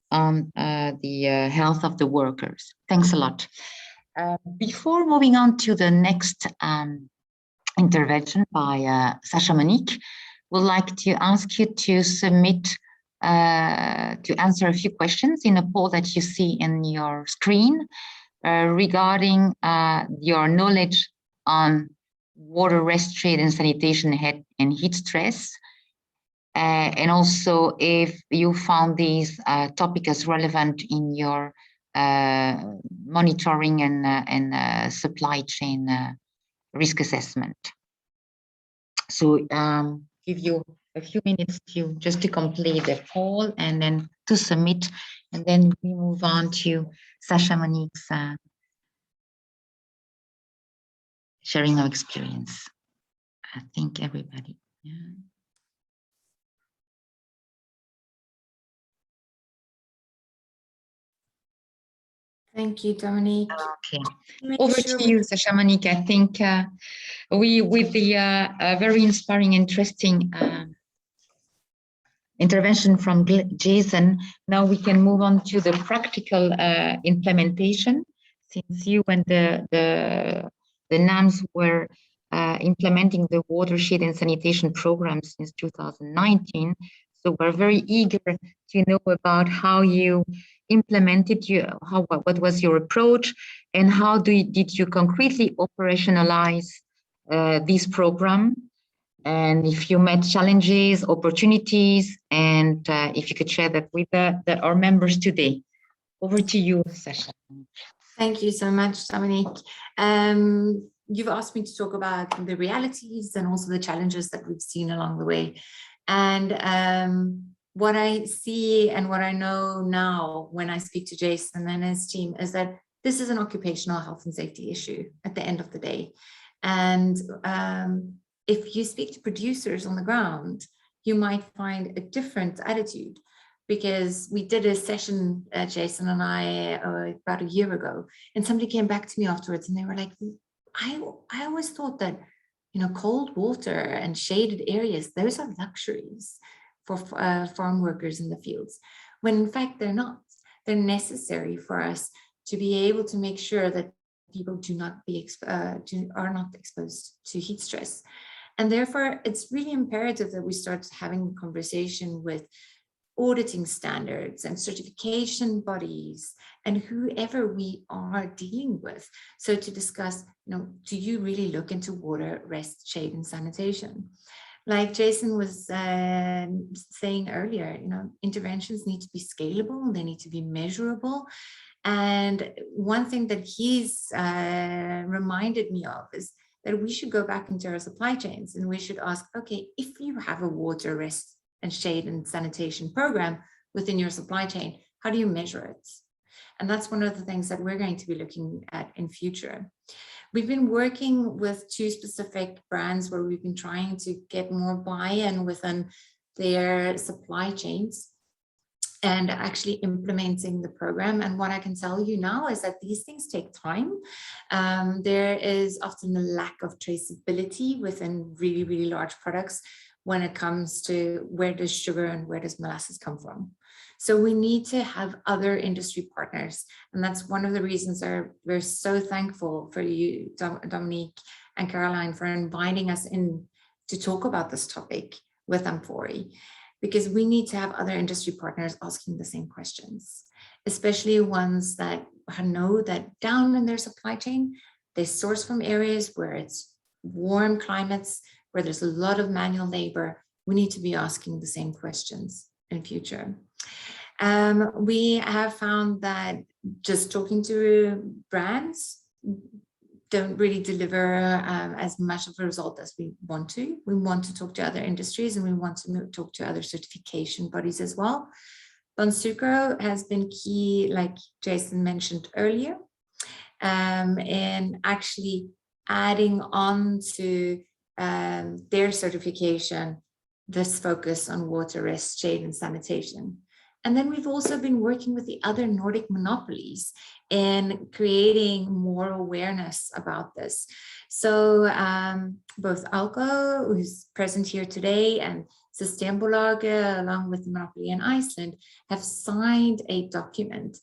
on the health of the workers. Thanks a lot. Before moving on to the next intervention by Sasha Monique, we'd like to ask you to submit, to answer a few questions in a poll that you see in your screen regarding your knowledge on water restraint and sanitation and heat stress. And also if you found these topic as relevant in your monitoring and supply chain risk assessment. So give you a few minutes just to complete the poll and then to submit, and then we move on to Sasha Monique's sharing our experience. I think everybody. Yeah. Thank you, Dominique. Okay. Over to you, Sasha Monique. I think we, with the very inspiring, interesting intervention from Jason, now we can move on to the practical implementation. Since you and the NAMS were implementing the watershed and sanitation program since 2019, so we're very eager to know about how you implemented what was your approach, and how did you concretely operationalize this program, and if you met challenges, opportunities, and if you could share that with our members today. Over to you, Sasha. Thank you so much, Dominique. You've asked me to talk about the realities and also the challenges that we've seen along the way. And what I see and what I know now when I speak to Jason and his team is that this is an occupational health and safety issue at the end of the day. And if you speak to producers on the ground, you might find a different attitude, because we did a session, Jason and I, about a year ago, and somebody came back to me afterwards and they were like, I always thought that, you know, cold water and shaded areas, those are luxuries for farm workers in the fields, when in fact they're not. They're necessary for us to be able to make sure that people are not exposed to heat stress. And therefore, it's really imperative that we start having a conversation with auditing standards and certification bodies and whoever we are dealing with. So to discuss, you know, do you really look into water, rest, shade, and sanitation? Like Jason was saying earlier, you know, interventions need to be scalable, they need to be measurable. And one thing that he's reminded me of is that we should go back into our supply chains and we should ask, okay, if you have a water, rest, and shade and sanitation program within your supply chain, how do you measure it? And that's one of the things that we're going to be looking at in future. We've been working with 2 specific brands where we've been trying to get more buy-in within their supply chains and actually implementing the program. And what I can tell you now is that these things take time. There is often a lack of traceability within really, really large products when it comes to where does sugar and where does molasses come from. So we need to have other industry partners. And that's one of the reasons we're so thankful for you, Dominique and Caroline, for inviting us in to talk about this topic with amfori, because we need to have other industry partners asking the same questions, especially ones that know that down in their supply chain, they source from areas where it's warm climates, where there's a lot of manual labor. We need to be asking the same questions in future. We have found that just talking to brands don't really deliver as much of a result as we want to. We want to talk to other industries and we want to talk to other certification bodies as well. Bonsucro has been key, like Jason mentioned earlier, and actually adding on to their certification, this focus on water, rest, shade, and sanitation. And then we've also been working with the other Nordic monopolies in creating more awareness about this. So both Alko, who's present here today, and Systembolaget, along with the monopoly in Iceland, have signed a document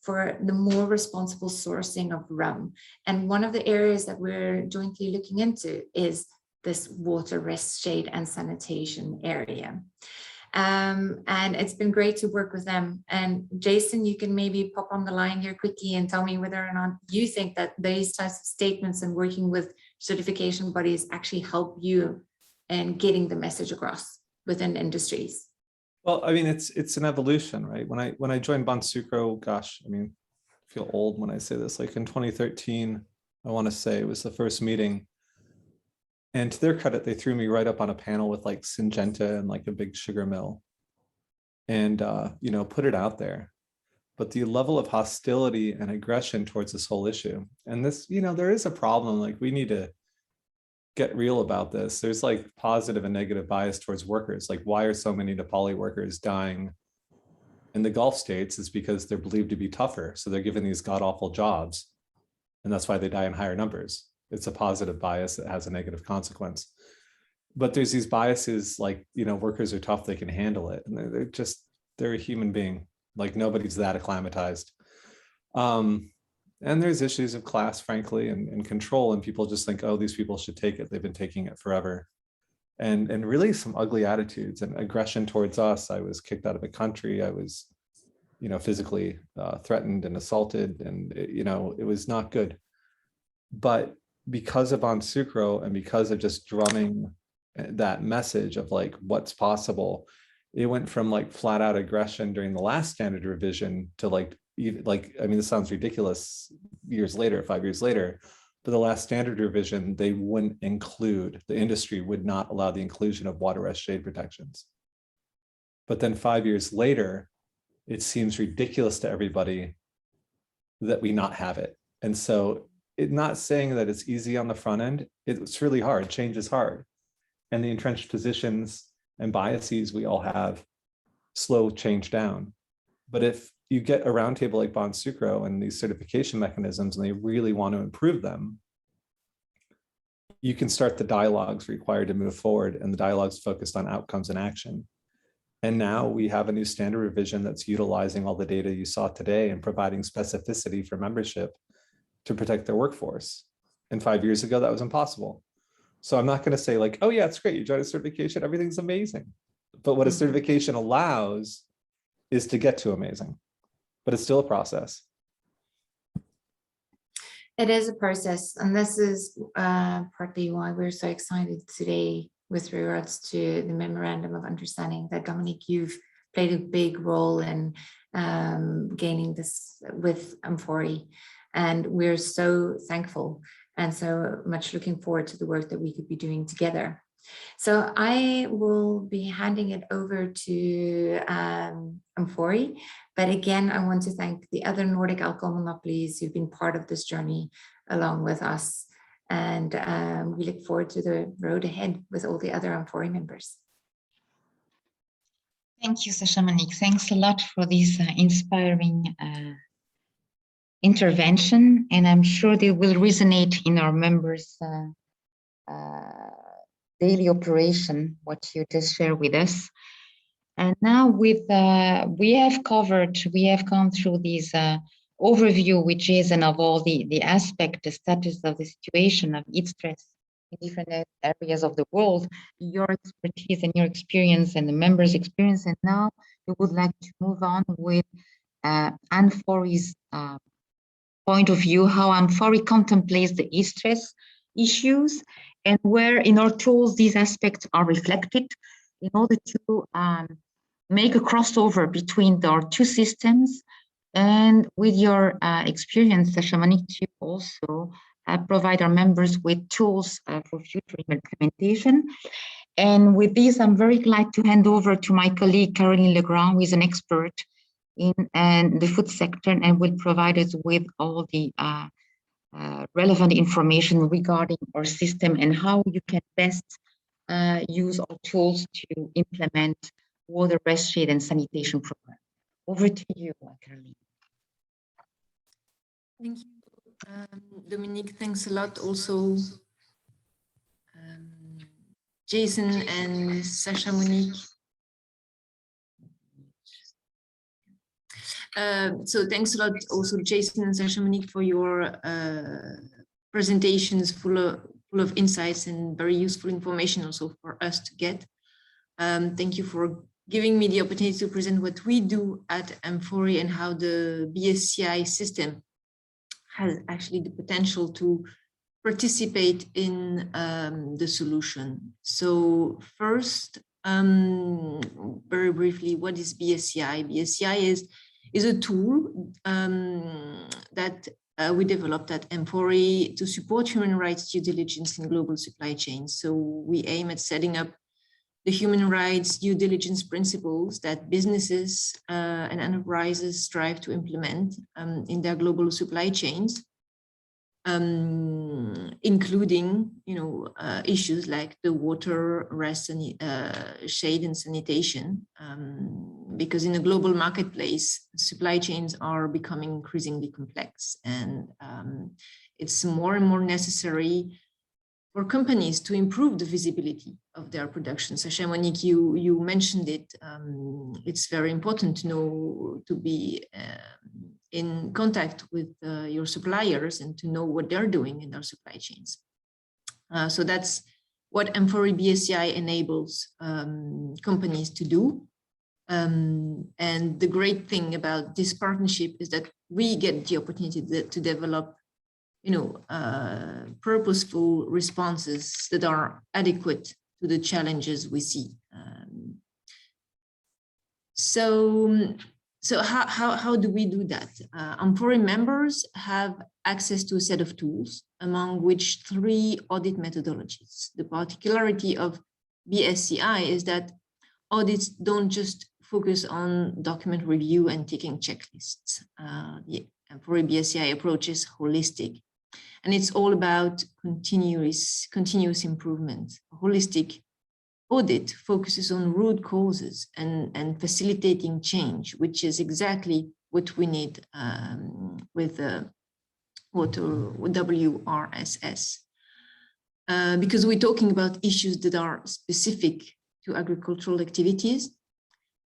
for the more responsible sourcing of rum. And one of the areas that we're jointly looking into is this water, rest, shade, and sanitation area. And it's been great to work with them. And Jason, you can maybe pop on the line here quickly and tell me whether or not you think that these types of statements and working with certification bodies actually help you in getting the message across within industries. Well, I mean, it's an evolution, right? When I joined Bonsucro, gosh, I mean, I feel old when I say this, like in 2013, I want to say it was the first meeting. And to their credit, they threw me right up on a panel with like Syngenta and like a big sugar mill and, you know, put it out there. But the level of hostility and aggression towards this whole issue, and this, you know, there is a problem, like we need to get real about this. There's like positive and negative bias towards workers. Like, why are so many Nepali workers dying in the Gulf states? Is because they're believed to be tougher. So they're given these god-awful jobs. And that's why they die in higher numbers. It's a positive bias that has a negative consequence. But there's these biases like, you know, workers are tough, they can handle it. And they're a human being. Like, nobody's that acclimatized. And there's issues of class, frankly, and control. And people just think, oh, these people should take it. They've been taking it forever. And really some ugly attitudes and aggression towards us. I was kicked out of the country. I was, you know, physically threatened and assaulted. And, you know, it was not good. But because of Sucro and because of just drumming that message of like what's possible, it went from like flat out aggression during the last standard revision to like, I mean, this sounds ridiculous years later, 5 years later, but the last standard revision, they wouldn't include, the industry would not allow the inclusion of water rest shade protections. But then 5 years later, it seems ridiculous to everybody that we not have it. And so it's not saying that it's easy on the front end. It's really hard. Change is hard. And the entrenched positions and biases we all have slow change down. But if you get a roundtable like Sucro and these certification mechanisms, and they really want to improve them, you can start the dialogues required to move forward, and the dialogues focused on outcomes and action. And now we have a new standard revision that's utilizing all the data you saw today and providing specificity for membership to protect their workforce. And 5 years ago, that was impossible. So I'm not going to say like, oh yeah, it's great, you joined a certification, everything's amazing. But what a certification allows is to get to amazing, but it's still a process. It is a process, and this is partly why we're so excited today with regards to the memorandum of understanding that, Dominique, you've played a big role in gaining this with amfori, and we're so thankful and so much looking forward to the work that we could be doing together. So I will be handing it over to amfori, but again, I want to thank the other Nordic alcohol monopolies who've been part of this journey along with us, and we look forward to the road ahead with all the other amfori members. Thank you, Sasha Monique. Thanks a lot for this inspiring intervention, and I'm sure they will resonate in our members' daily operation, what you just shared with us. And now with we have gone through this overview, which is and of all the aspect, the status of the situation of heat stress in different areas of the world, your expertise and your experience and the members' experience. And now we would like to move on with amfori's point of view, how amfori contemplates the heat stress issues, and where in our tools these aspects are reflected in order to make a crossover between our two systems. And with your experience, Sasha Monique, to also provide our members with tools for future implementation. And with this, I'm very glad to hand over to my colleague, Caroline Legrand, who is an expert in the food sector and will provide us with all the relevant information regarding our system and how you can best use our tools to implement water rest shade and sanitation program. Over to you, Caroline. Thank you, Dominique. Thanks a lot. Also, Jason and Sasha Monique. So thanks a lot also Jason and Sasha Monique for your presentations full of insights and very useful information also for us to get. Thank you for giving me the opportunity to present what we do at amfori and how the BSCI system has actually the potential to participate in the solution. So first, very briefly, what is BSCI? BSCI is a tool that we developed at amfori to support human rights due diligence in global supply chains. So we aim at setting up the human rights due diligence principles that businesses and enterprises strive to implement in their global supply chains. And including, issues like the water, rest, and shade and sanitation, because in a global marketplace, supply chains are becoming increasingly complex, and it's more and more necessary for companies to improve the visibility of their production. Sacha, Monique, you mentioned it. It's very important to be in contact with your suppliers and to know what they're doing in their supply chains. So that's what amfori BSCI enables companies to do. And the great thing about this partnership is that we get the opportunity to develop purposeful responses that are adequate to the challenges we see. So how do we do that? amfori members have access to a set of tools, among which 3 audit methodologies. The particularity of BSCI is that audits don't just focus on document review and ticking checklists. The amfori BSCI approach is holistic, and it's all about continuous improvement. A holistic audit focuses on root causes and facilitating change, which is exactly what we need with WRSS. Because we're talking about issues that are specific to agricultural activities.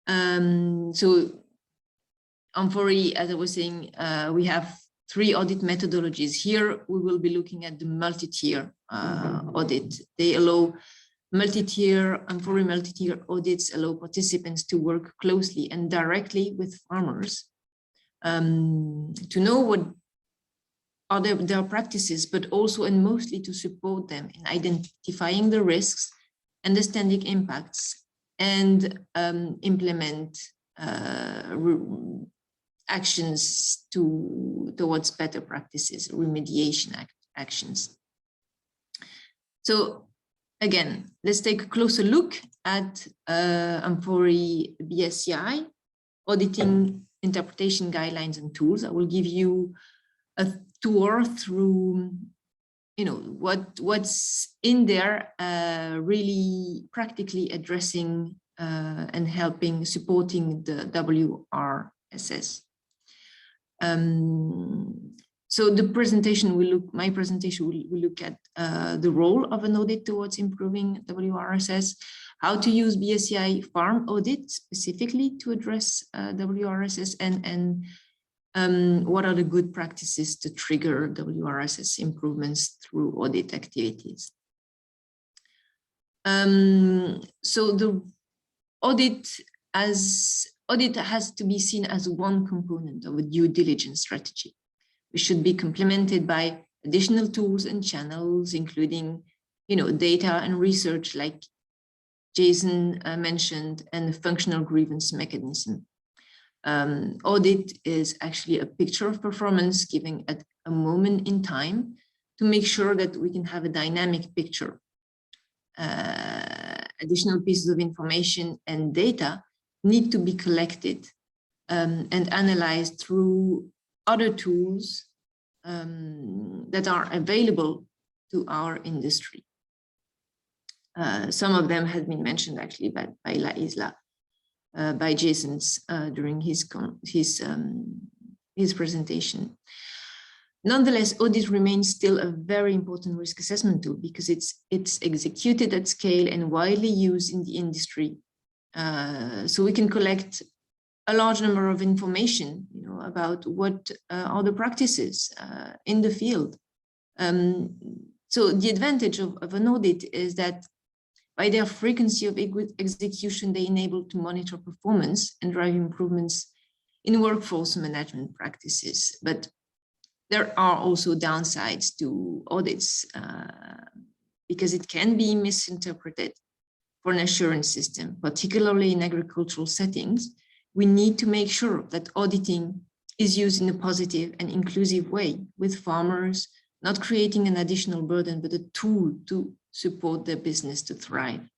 So amfori, as I was saying, we have 3 audit methodologies. Here, we will be looking at the multi-tier audit. They allow amfori multi-tier audits allow participants to work closely and directly with farmers to know what are their practices, but also and mostly to support them in identifying the risks, understanding impacts, and implement actions towards better practices, remediation actions. So again, let's take a closer look at amfori BSCI, auditing interpretation guidelines and tools. I will give you a tour through what's in there, really practically addressing and helping supporting the WRSS. So the presentation my presentation will look at the role of an audit towards improving WRSS, how to use BSCI farm audit specifically to address WRSS, and what are the good practices to trigger WRSS improvements through audit activities. So the audit has to be seen as one component of a due diligence strategy. It should be complemented by additional tools and channels, including, data and research like Jason mentioned, and the functional grievance mechanism. Audit is actually a picture of performance given at a moment in time to make sure that we can have a dynamic picture. Additional pieces of information and data need to be collected and analyzed through other tools that are available to our industry. Some of them have been mentioned actually by La Isla, by Jason's during his presentation. Nonetheless, audit remains still a very important risk assessment tool because it's executed at scale and widely used in the industry. So we can collect a large number of information, about what are the practices in the field. So the advantage of an audit is that by their frequency of execution, they enable to monitor performance and drive improvements in workforce management practices. But there are also downsides to audits because it can be misinterpreted for an assurance system, particularly in agricultural settings. We need to make sure that auditing is used in a positive and inclusive way with farmers, not creating an additional burden, but a tool to support their business to thrive.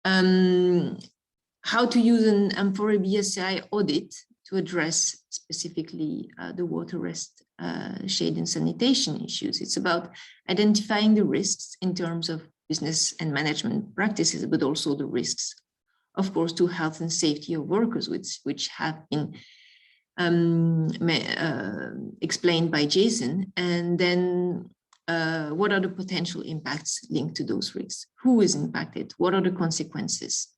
How to use an amfori BSCI audit to address specifically the water rest, shade and sanitation issues. It's about identifying the risks in terms of business and management practices, but also the risks, of course, to health and safety of workers, which have been explained by Jason. And then what are the potential impacts linked to those risks? Who is impacted? What are the consequences?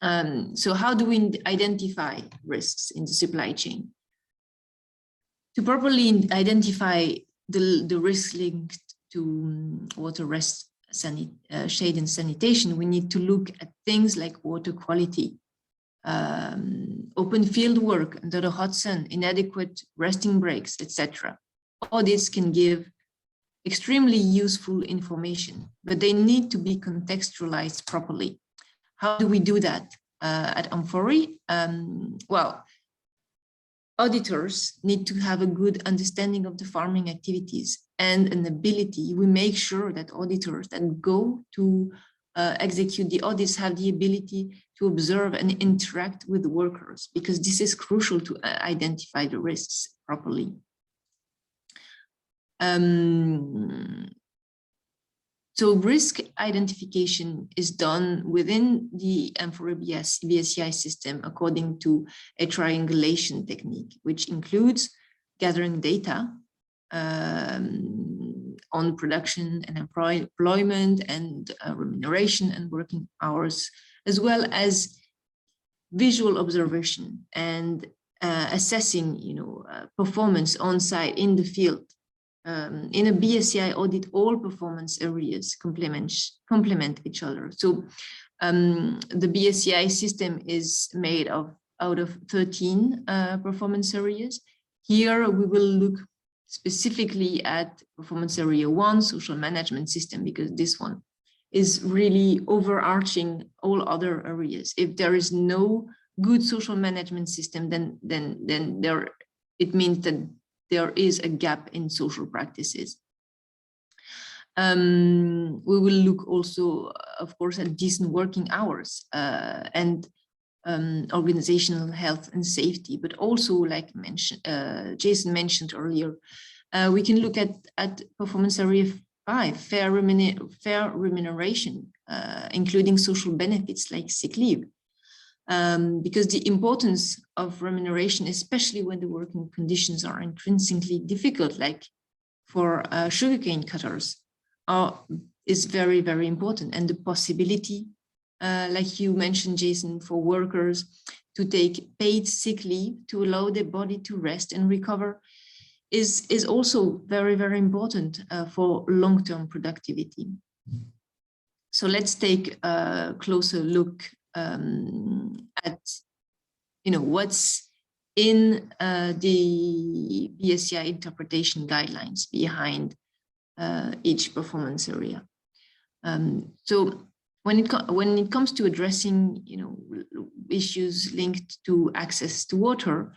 So how do we identify risks in the supply chain? To properly identify the risks linked to water rest, shade and sanitation, we need to look at things like water quality, open field work under the hot sun, inadequate resting breaks, etc. All this can give extremely useful information, but they need to be contextualized properly. How do we do that at amfori? Well, auditors need to have a good understanding of the farming activities and an ability. We make sure that auditors that go to execute the audits have the ability to observe and interact with the workers, because this is crucial to identify the risks properly. So risk identification is done within the amfori BSCI system according to a triangulation technique, which includes gathering data on production and employment and remuneration and working hours, as well as visual observation and assessing, performance on site in the field. In a BSCI audit, all performance areas complement each other. So the BSCI system is made out of 13 performance areas. Here we will look specifically at performance area 1, social management system, because this one is really overarching all other areas. If there is no good social management system, then it means that there is a gap in social practices. We will look also, of course, at decent working hours and organizational health and safety, but also, like Jason mentioned earlier, we can look at performance area 5, fair remuneration, including social benefits like sick leave. Because the importance of remuneration, especially when the working conditions are intrinsically difficult, like for sugarcane cutters, is very, very important. And the possibility, like you mentioned, Jason, for workers to take paid sick leave to allow their body to rest and recover is also very, very important for long-term productivity. So let's take a closer look at what's in the BSCI interpretation guidelines behind each performance area. So when it comes to addressing issues linked to access to water,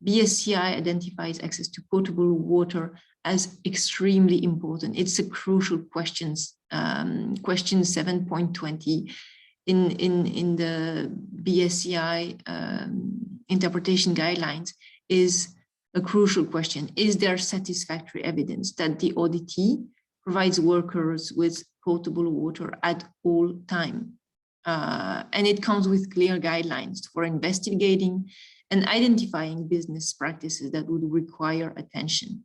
BSCI identifies access to potable water as extremely important. It's a crucial question 7.20 in the BSCI interpretation guidelines is a crucial question. Is there satisfactory evidence that the auditee provides workers with potable water at all time? And it comes with clear guidelines for investigating and identifying business practices that would require attention.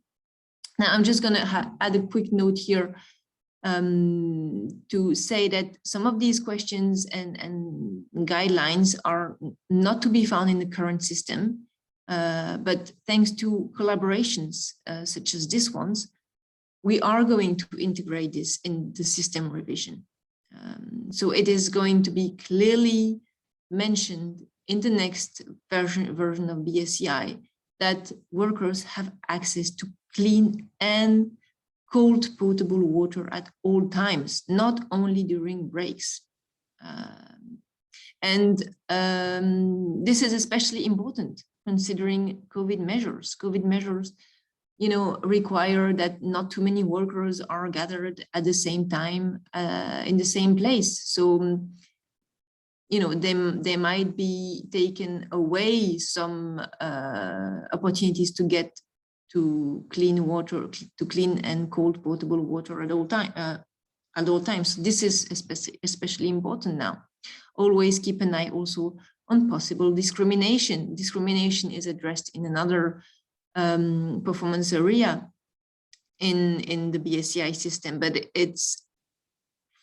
Now, I'm just going to add a quick note here to say that some of these questions and guidelines are not to be found in the current system, but thanks to collaborations such as this ones, we are going to integrate this in the system revision. So it is going to be clearly mentioned in the next version of BSCI that workers have access to clean and cold potable water at all times, not only during breaks. And this is especially important considering COVID measures. COVID measures, require that not too many workers are gathered at the same time in the same place. So they might be taken away some opportunities to get to clean water, to clean and cold potable water at all times. This is especially important now. Always keep an eye also on possible discrimination. Discrimination is addressed in another performance area in the BSCI system, but it's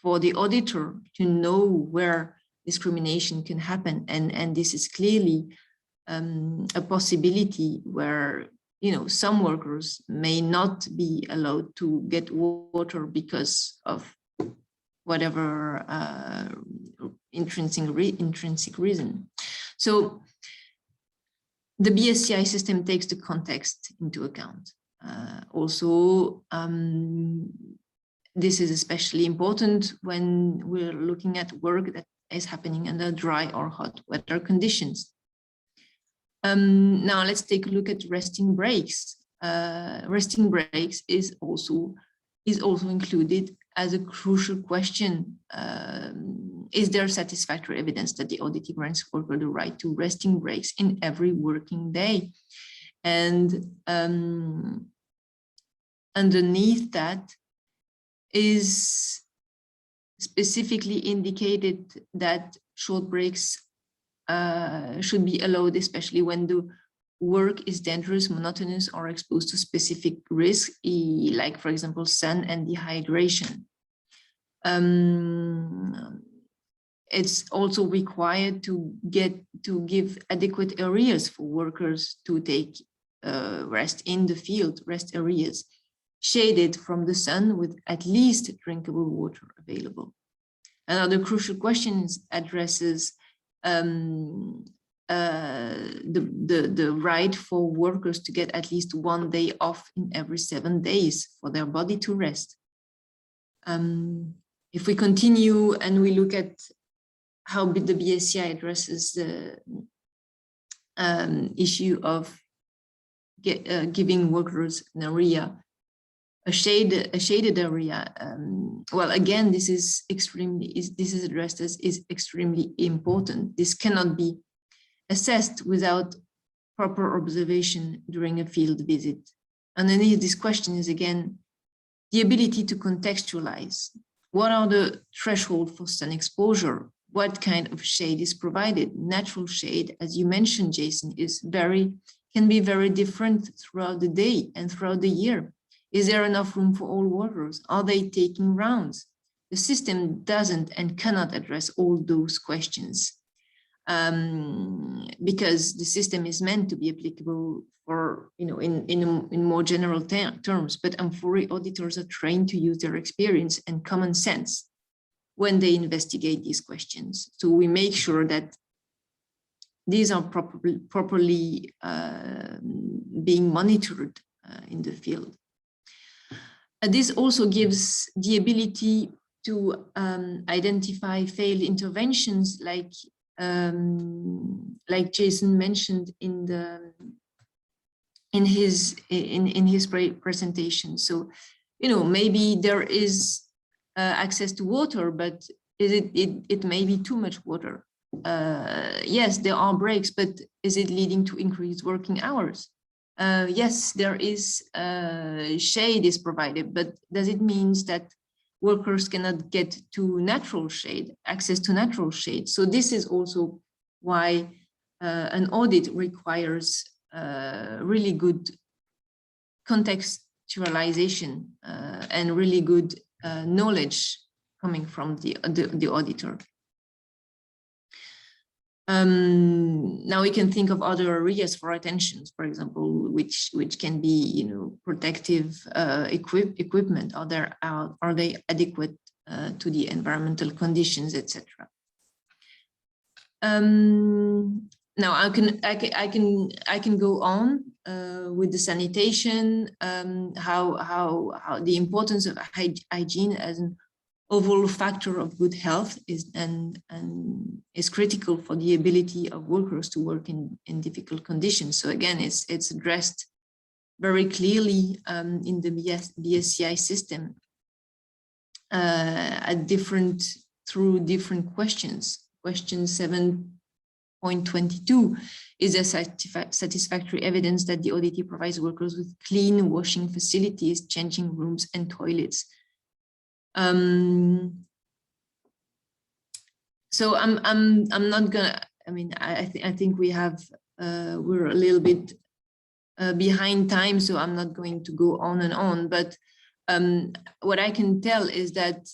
for the auditor to know where discrimination can happen, and this is clearly a possibility where some workers may not be allowed to get water because of whatever intrinsic reason. So the BSCI system takes the context into account. Also, this is especially important when we're looking at work that is happening under dry or hot weather conditions. Now let's take a look at resting breaks. Resting breaks is also included as a crucial question. Is there satisfactory evidence that the auditee grants worker the right to resting breaks in every working day? And underneath that is specifically indicated that short breaks should be allowed, especially when the work is dangerous, monotonous, or exposed to specific risk, like, for example, sun and dehydration. It's also required to give adequate areas for workers to take rest in the field, rest areas, shaded from the sun with at least drinkable water available. Another crucial question addresses the right for workers to get at least 1 day off in every 7 days for their body to rest. If we continue and we look at how the BSCI addresses the issue of giving workers an area, a shaded area, well, again, this is addressed as is extremely important. This cannot be assessed without proper observation during a field visit. Underneath this question is, again, the ability to contextualize. What are the thresholds for sun exposure? What kind of shade is provided? Natural shade, as you mentioned, Jason, can be very different throughout the day and throughout the year. Is there enough room for all workers? Are they taking rounds? The system doesn't and cannot address all those questions because the system is meant to be applicable for, in more general terms, but amfori auditors are trained to use their experience and common sense when they investigate these questions. So we make sure that these are properly being monitored in the field. This also gives the ability to identify failed interventions, like Jason mentioned in his presentation. So, maybe there is access to water, but it may be too much water. Yes, there are breaks, but is it leading to increased working hours? Yes, there is shade is provided, but does it mean that workers cannot get to natural shade, access to natural shade? So this is also why an audit requires really good contextualization and really good knowledge coming from the auditor. Now we can think of other areas for attentions, for example, which can be, protective equipment. Are they adequate to the environmental conditions, etc. Now I can go on with the sanitation, how the importance of hygiene as an overall factor of good health is critical for the ability of workers to work in difficult conditions. So again, it's addressed very clearly in the BSCI system through different questions question 7.22, is there satisfactory evidence that the auditee provides workers with clean washing facilities, changing rooms, and toilets? So I'm not gonna. I mean, I think we have we're a little bit behind time, so I'm not going to go on and on. But what I can tell is that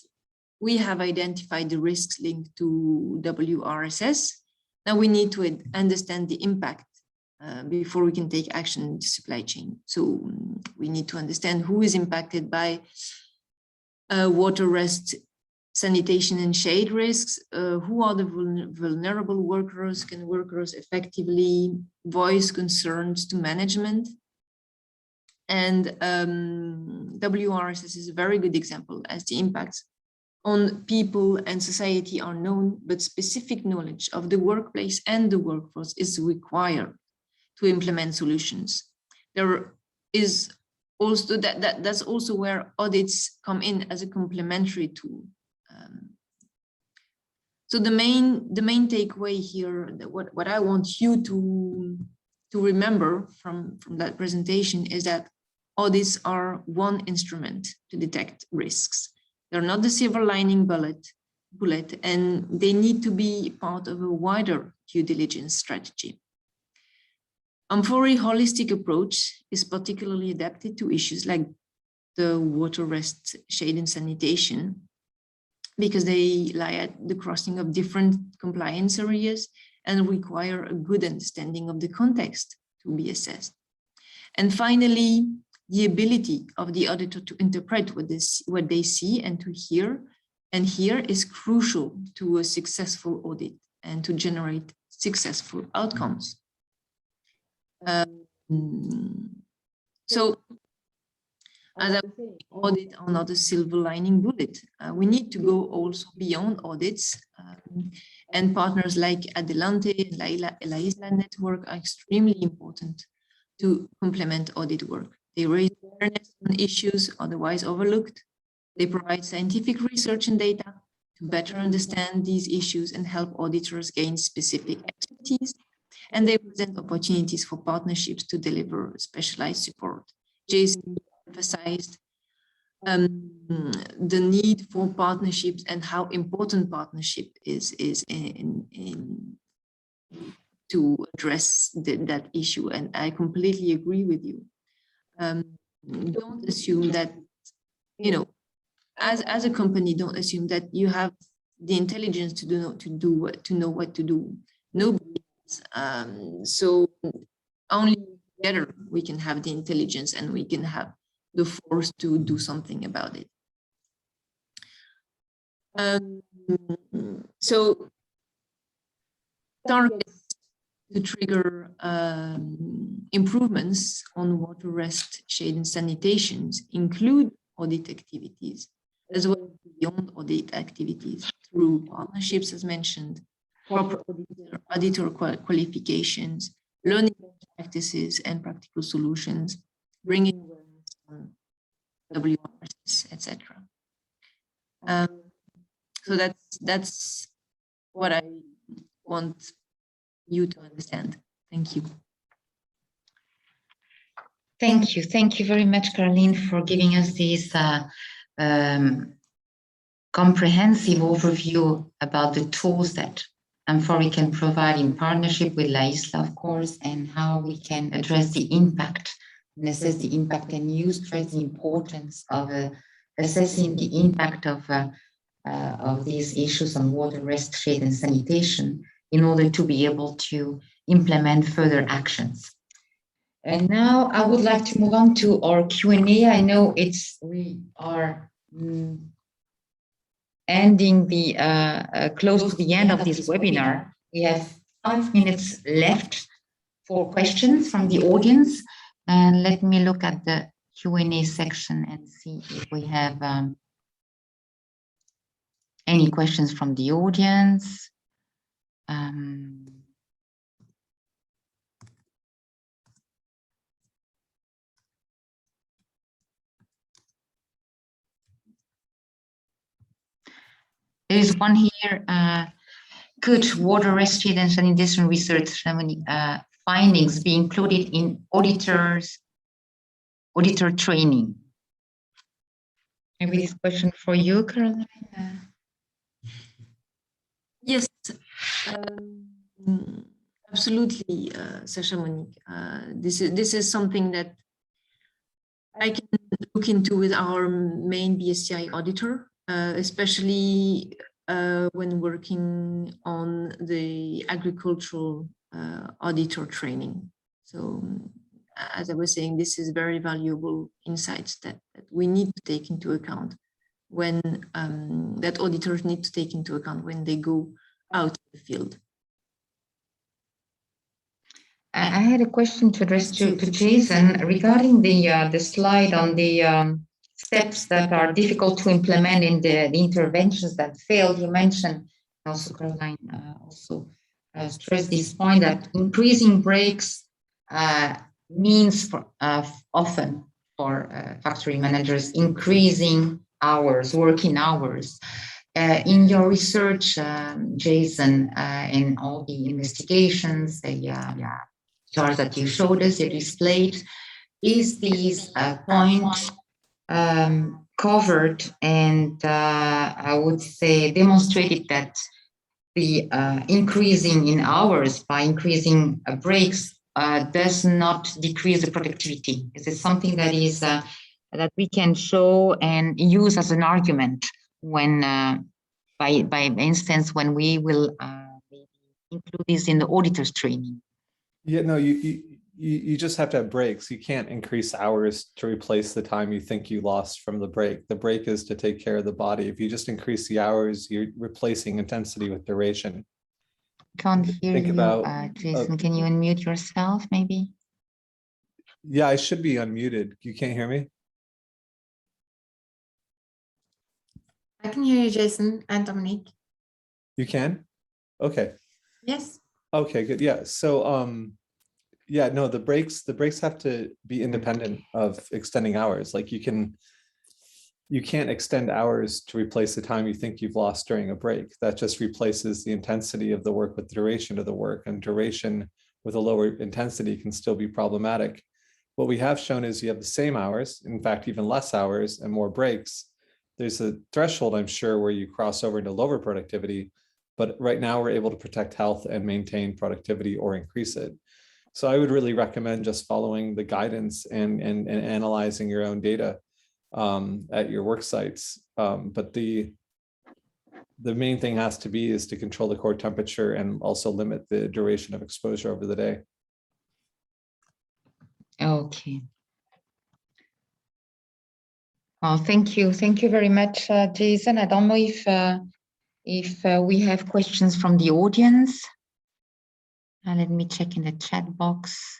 we have identified the risks linked to WRSS. Now we need to understand the impact before we can take action in the supply chain. So we need to understand who is impacted by water rest, sanitation and shade risks, who are the vulnerable workers, can workers effectively voice concerns to management? And WRSS is a very good example, as the impacts on people and society are known, but specific knowledge of the workplace and the workforce is required to implement solutions. There is also that's also where audits come in as a complementary tool. So the main takeaway here, what I want you to remember from that presentation is that audits are one instrument to detect risks. They're not the silver lining bullet, and they need to be part of a wider due diligence strategy. Amfori holistic approach is particularly adapted to issues like the water rest, shade and sanitation, because they lie at the crossing of different compliance areas and require a good understanding of the context to be assessed. And finally, the ability of the auditor to interpret what they see and to hear and hear is crucial to a successful audit and to generate successful outcomes. So, as I was saying, audit are not a silver lining bullet. We need to go also beyond audits, and partners like Adelante and La Isla Network are extremely important to complement audit work. They raise awareness on issues otherwise overlooked. They provide scientific research and data to better understand these issues and help auditors gain specific expertise. And they present opportunities for partnerships to deliver specialized support. Jason emphasized the need for partnerships and how important partnership is to address that issue. And I completely agree with you. Don't assume that, you know, as a company, don't assume that you have the intelligence to know what to do. Nobody has. So only together we can have the intelligence and we can have the force to do something about it. So targets to trigger improvements on water rest, shade and sanitations include audit activities, as well as beyond audit activities through partnerships, as mentioned, proper auditor qualifications, learning practices and practical solutions, bringing awareness on WRS, etc. So that's what I want you to understand. Thank you. Thank you. Thank you very much, Caroline, for giving us this comprehensive overview about the tools that amfori can provide in partnership with La Isla, of course, and how we can address the impact and assess the impact, and you stress the importance of assessing the impact of these issues on water rest, shade and sanitation in order to be able to implement further actions. And now I would like to move on to our Q&A. I know we are ending the close to the end of this webinar. We have 5 minutes left for questions from the audience. And let me look at the Q&A section and see if we have any questions from the audience. There is one here. could water rescue and sanitation research findings be included in auditor training? Maybe this question for you, Caroline. Yes, absolutely, Sasha Monique. This is something that I can look into with our main BSCI auditor, especially when working on the agricultural auditor training. So as I was saying, this is very valuable insights that we need to take into account when that auditors need to take into account when they go out in the field. I had a question to address to Jason regarding the slide on the steps that are difficult to implement in the interventions that failed. You mentioned, also Caroline also stressed this point that increasing breaks means for, often for factory managers increasing hours, working hours. In your research, Jason, in all the investigations, charts that you showed us, you displayed, is these point covered and I would say demonstrated that the increasing in hours by increasing breaks does not decrease the productivity? Is it something that is that we can show and use as an argument when, by instance, when we will include this in the auditor's training? Yeah, no, you just have to have breaks. You can't increase hours to replace the time you think you lost from the break. The break is to take care of the body. If you just increase the hours, you're replacing intensity with duration. Can't hear Think you, about, Jason. Can you unmute yourself, maybe? Yeah, I should be unmuted. You can't hear me? I can hear you, Jason and Dominique. You can? Okay. Yes. Okay, good. Yeah. So yeah, no, the breaks have to be independent of extending hours. Like you can't extend hours to replace the time you think you've lost during a break. That just replaces the intensity of the work with duration of the work, and duration with a lower intensity can still be problematic. What we have shown is you have the same hours, in fact, even less hours and more breaks. There's a threshold, I'm sure, where you cross over into lower productivity, but right now we're able to protect health and maintain productivity or increase it. So I would really recommend just following the guidance and analyzing your own data at your work sites. But the main thing has to be is to control the core temperature and also limit the duration of exposure over the day. Okay. Well, thank you. Thank you very much, Jason. I don't know if we have questions from the audience. Let me check in the chat box.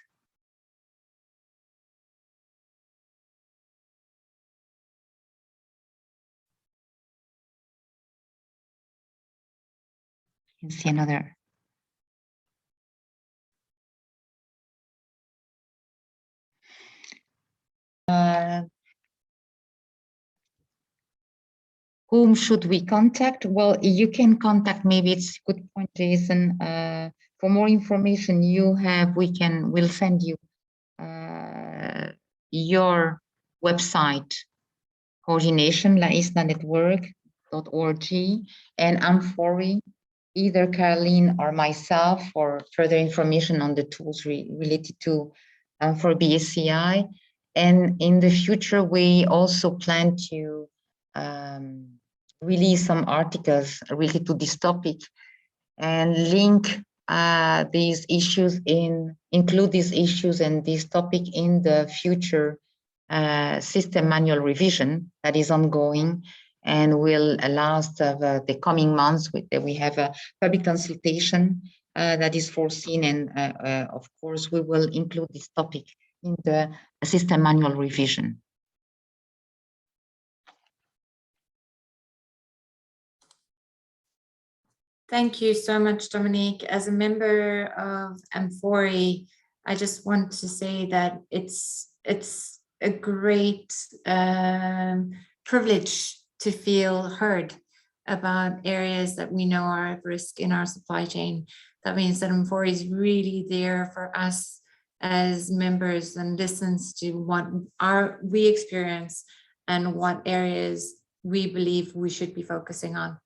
You can see another. Whom should we contact? Well, you can contact, maybe it's a good point, Jason. For more information we'll send you your website, coordination, Isla Network.org, and amfori, either Caroline or myself, for further information on the tools related to for BSCI. And in the future, we also plan to release some articles related to this topic and link these issues include these issues and this topic in the future system manual revision that is ongoing and will last the coming months. We have a public consultation that is foreseen, and of course we will include this topic in the system manual revision. Thank you so much, Dominique. As a member of amfori, I just want to say that it's a great privilege to feel heard about areas that we know are at risk in our supply chain. That means that amfori is really there for us as members and listens to what we experience and what areas we believe we should be focusing on.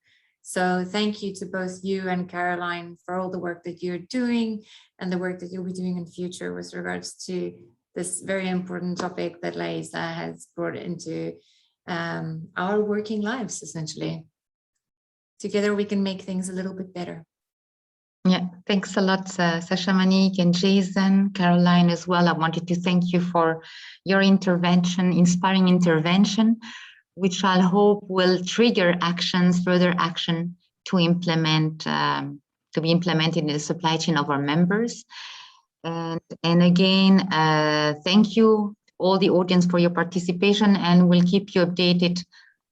So thank you to both you and Caroline for all the work that you're doing and the work that you'll be doing in future with regards to this very important topic that Isla has brought into our working lives, essentially. Together we can make things a little bit better. Yeah, thanks a lot, Sasha, Monique, and Jason, Caroline as well. I wanted to thank you for your intervention, inspiring intervention, which I hope will trigger actions, further action to implement, to be implemented in the supply chain of our members. And again, thank you all the audience for your participation, and we'll keep you updated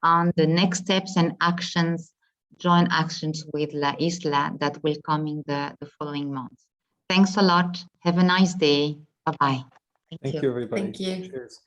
on the next steps and actions, joint actions with La Isla that will come in the following months. Thanks a lot. Have a nice day. Bye-bye. Thank you, everybody. Thank you. Cheers.